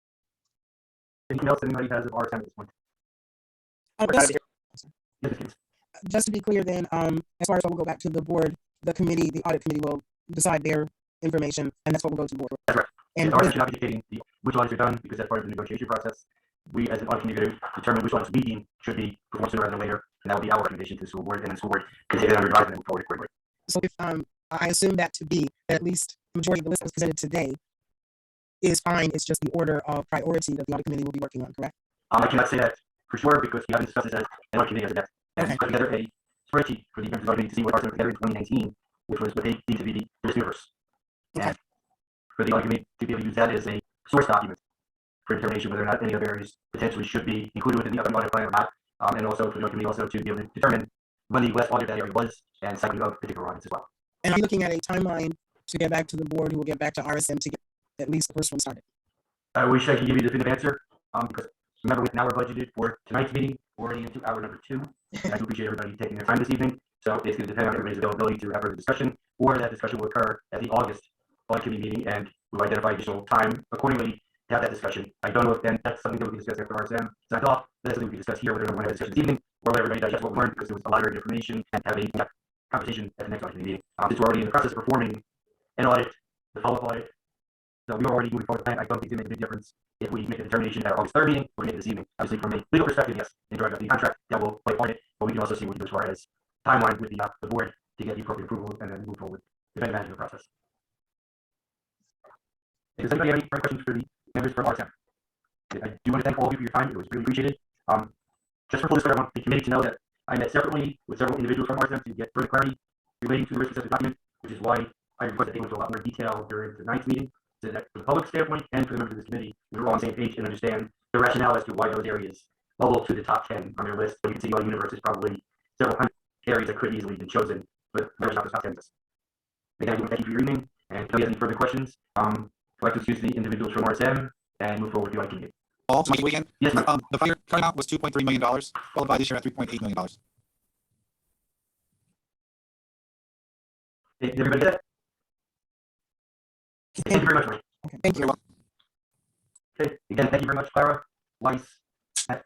Anything else anybody has of RSM at this point? Just to be clear then, as far as what will go back to the board, the audit committee will decide their information, and that's what will go to the board. That's right. And the audit should not be dictating which audits are done, because that's part of the negotiation process. We, as an audit committee, going to determine which audits we deem should be performed sooner rather than later, and that will be our recommendation to the school board, and the school board can take it under advisement and move forward accordingly. So if I assume that to be that at least the majority of the list that was presented today is fine, it's just the order of priority that the audit committee will be working on, correct? I cannot say that for sure because we haven't discussed this as an audit committee as of yet. And we put together a spreadsheet for the members of the audit committee to see what ours put together in 2019, which was what they deemed to be the risk universe. And for the audit committee to be able to use that as a source document for determination whether or not any of the areas potentially should be included within the audit plan or not, and also for the audit committee also to be able to determine when the last audit that area was and cycling of particular audits as well. And are you looking at a timeline to get back to the board who will get back to RSM to get at least the first one started? I wish I could give you the definitive answer because remember, with an hour budgeted for tonight's meeting, we're already into hour number 2. And I do appreciate everybody taking their time this evening. So it's going to depend on everybody's availability to have a discussion, or that discussion will occur at the August audit committee meeting, and we'll identify additional time accordingly to have that discussion. I don't know if then that's something that we can discuss after RSM. So I thought that's something we can discuss here. We're going to have a discussion this evening, or let everybody digest what we learned because it was a lot of great information, and have a conversation at the next audit committee meeting. Since we're already in the process of performing an audit, the follow-up audit, so we are already moving forward with the plan. I don't think it's going to make a big difference if we make a determination at our August 3rd meeting or make it this evening. Obviously, from a legal perspective, yes, in drawing up the contract, that will play part in it, but we can also see what we do as far as timeline with the board to get the appropriate approval and then move forward with the management process. Does anybody have any further questions for the members from RSM? I do want to thank all of you for your time. It was really appreciated. Just for full disclosure, I want the committee to know that I met separately with several individuals from RSM to get further clarity relating to the risk assessment document, which is why I request that they go into a lot more detail during tonight's meeting, so that for the public standpoint and for the members of this committee, we're all on the same page and understand the rationale as to why those areas bubble to the top 10 on their list. But you can see our universe is probably several hundred areas that could easily have been chosen, but there's not the top 10 list. Again, I want to thank you for your evening, and if you have any further questions, I'd like to excuse the individuals from RSM and move forward with the IT. Paul, Mike again. Yes, sir. The prior amount was $2.3 million, followed by this year at $3.8 million. Did everybody get that? Thank you very much, Mike. Thank you. Okay, again, thank you very much, Clara, Weiss, Wanda,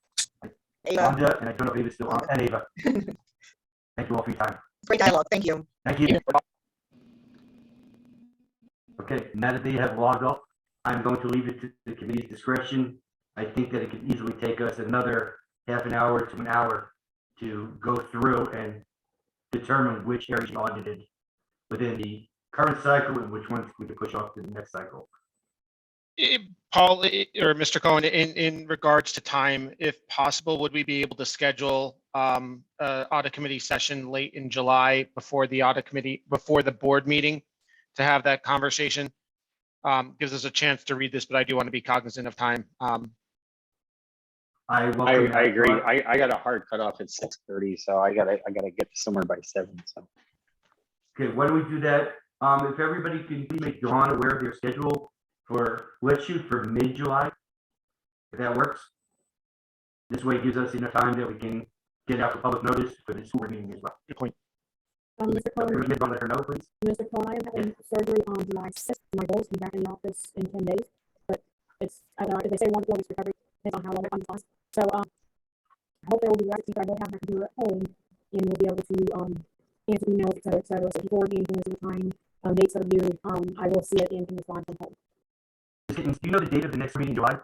and I don't know if Ava's still on, and Ava. Thank you all for your time. Great dialogue. Thank you. Thank you. Okay, now that they have logged off, I'm going to leave it to the committee's discretion. I think that it could easily take us another half an hour to an hour to go through and determine which areas you audited within the current cycle and which ones we could push off to the next cycle. Paul or Mr. Cohen, in regards to time, if possible, would we be able to schedule audit committee session late in July before the audit committee, before the board meeting, to have that conversation? Gives us a chance to read this, but I do want to be cognizant of time. I agree. I got a hard cutoff at 6:30, so I gotta get somewhere by 7. So Okay, why don't we do that? If everybody can make Dawn aware of their schedule for, let's shoot for mid-July, if that works. This way it gives us enough time that we can get out the public notice for the school meeting as well. Good point. Mr. Cohen, Let her know, please. Mr. Cohen, I am having surgery on July 6th. My goal is to be back in the office in 10 days, but it's, I don't know, if they say 1 to 4 weeks recovery, depends on how long it comes. So, I hope there will be rest, I will have my computer at home and we'll be able to, answer emails, et cetera, et cetera. So if you forward me anything at the time, dates that are due, I will see it and can respond from home. Do you know the date of the next meeting in July?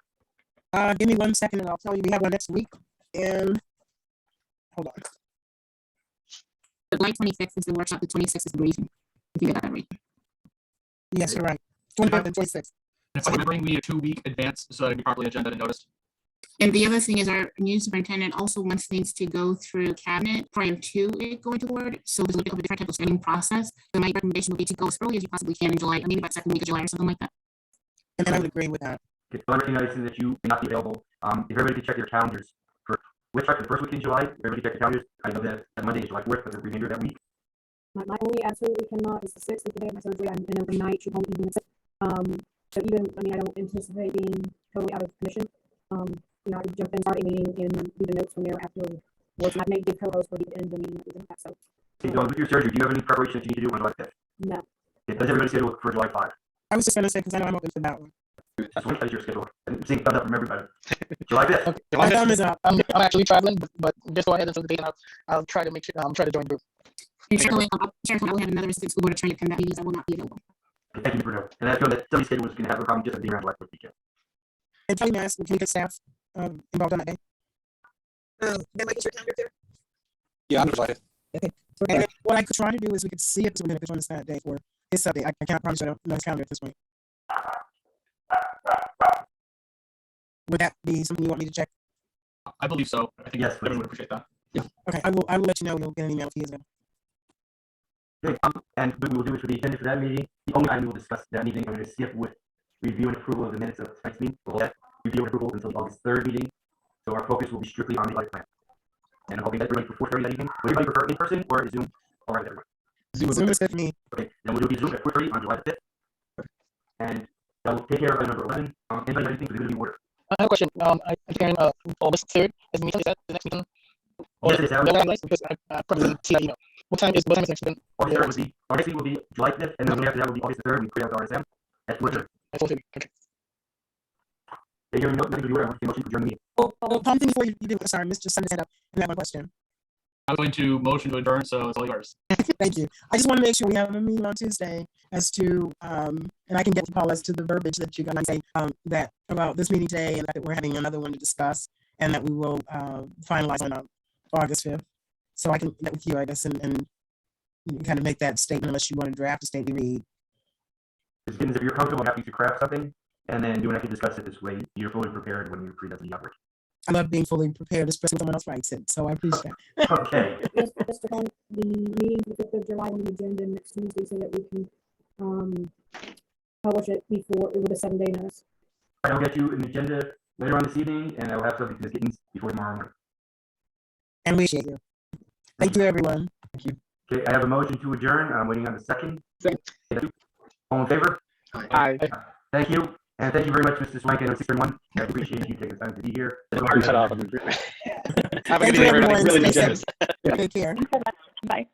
Give me 1 second and I'll tell you. We have one next week. And hold on. July 25th is the workshop, the 26th is the briefing. If you get that right. Yes, you're right. 25th and 26th. If I'm remembering, we a 2-week advance, so it'd be properly agenda and noticed. And the other thing is our new superintendent also wants things to go through cabinet prior to it going to board. So there's a little bit of a different type of screening process. So my recommendation would be to go as early as you possibly can in July, or maybe about 2nd week of July or something like that. And then I would agree with that. Okay, so I'm recognizing that you may not be available. If everybody could check their calendars for, let's try for the first week in July. Everybody check their calendars. I know that Monday is July 4th, but the remainder of that week. My only absolutely cannot is the 6th, the day of my surgery. I'm in every night, should home evening. So even, I mean, I don't anticipate being totally out of commission. You know, I could jump in, start a meeting, and do the notes from there afterwards. I may give co-host for the end of the meeting. So. Hey, Dawn, with your surgery, do you have any preparation that you need to do on July 5th? No. Okay, does everybody schedule for July 5? I was just going to say, because I know I'm open for that one. That's what is your schedule. I'm seeing thumbs up from everybody. July 5th. Okay. My thumb is up. I'm actually traveling, but just go ahead and fill the date, and I'll try to make sure. Try to join the group. And Chairman, I will have another assistant school board attorney attend that meeting. I will not be available. Okay, thank you, Bruno. And that's good that somebody's schedule is going to have a problem just being around July 4th weekend. And Kelly Mass, can you get staff involved on that day? Then like, is your calendar there? Yeah, I'm July 5th. Okay. And what I could try to do is we could see if it's on that day for this update. I can't promise you I don't know his calendar at this point. Would that be something you want me to check? I believe so. I think yes, everyone would appreciate that. Yeah. Okay, I will let you know. You'll get an email if he is there. Okay, and we will do it for the agenda for that meeting. The only item we will discuss that meeting, I'm going to skip with review and approval of the minutes of tonight's meeting. We'll have review and approval until the August 3rd meeting. So our focus will be strictly on the audit plan. And I'm hoping that everybody for 4:30 that evening. Would anybody prefer in person or Zoom? All right, everyone. Zoom is good for me. Okay, then we'll do Zoom at 4:30 on July 5th. And that will take care of item number 11. Anybody have anything for the good of the order? I have a question. I can August 3rd is the meeting. Is that the next meeting? Yes, it is. Because I probably didn't see that email. What time is next meeting? August 3rd will be, our next meeting will be July 5th, and then after that will be August 3rd. We create our RSM at 4:30. At 4:30. Okay. Hearing nothing to do, I want to motion to adjourn the meeting. Something before you do. Sorry, Mr. Sun hand up and have one question. I'm going to motion to adjourn, so it's all yours. Thank you. I just want to make sure we have a meeting on Tuesday as to, and I can get to Paul as to the verbiage that you're going to say that about this meeting today and that we're having another one to discuss and that we will finalize on August 5th. So I can get with you, I guess, and kind of make that statement unless you want to draft a statement we read. As soon as if you're comfortable, I'm happy to craft something and then you and I can discuss it this way. You're fully prepared when you present the operation. I love being fully prepared, especially when someone else writes it. So I appreciate that. Okay. Mr. Cohen, the meeting for the 5th of July on the agenda next Tuesday so that we can publish it before with a 7-day notice. I will get you an agenda later on this evening and I will have something to get before tomorrow morning. And we appreciate you. Thank you, everyone. Thank you. Okay, I have a motion to adjourn. I'm waiting on the second. Second. All in favor? Aye. Thank you. And thank you very much, Mr. Swank. I know 6:31. I appreciate you taking the time to be here. Have a good Thank evening, you, everybody. everyone. Really Stay generous. safe. Take care. Bye.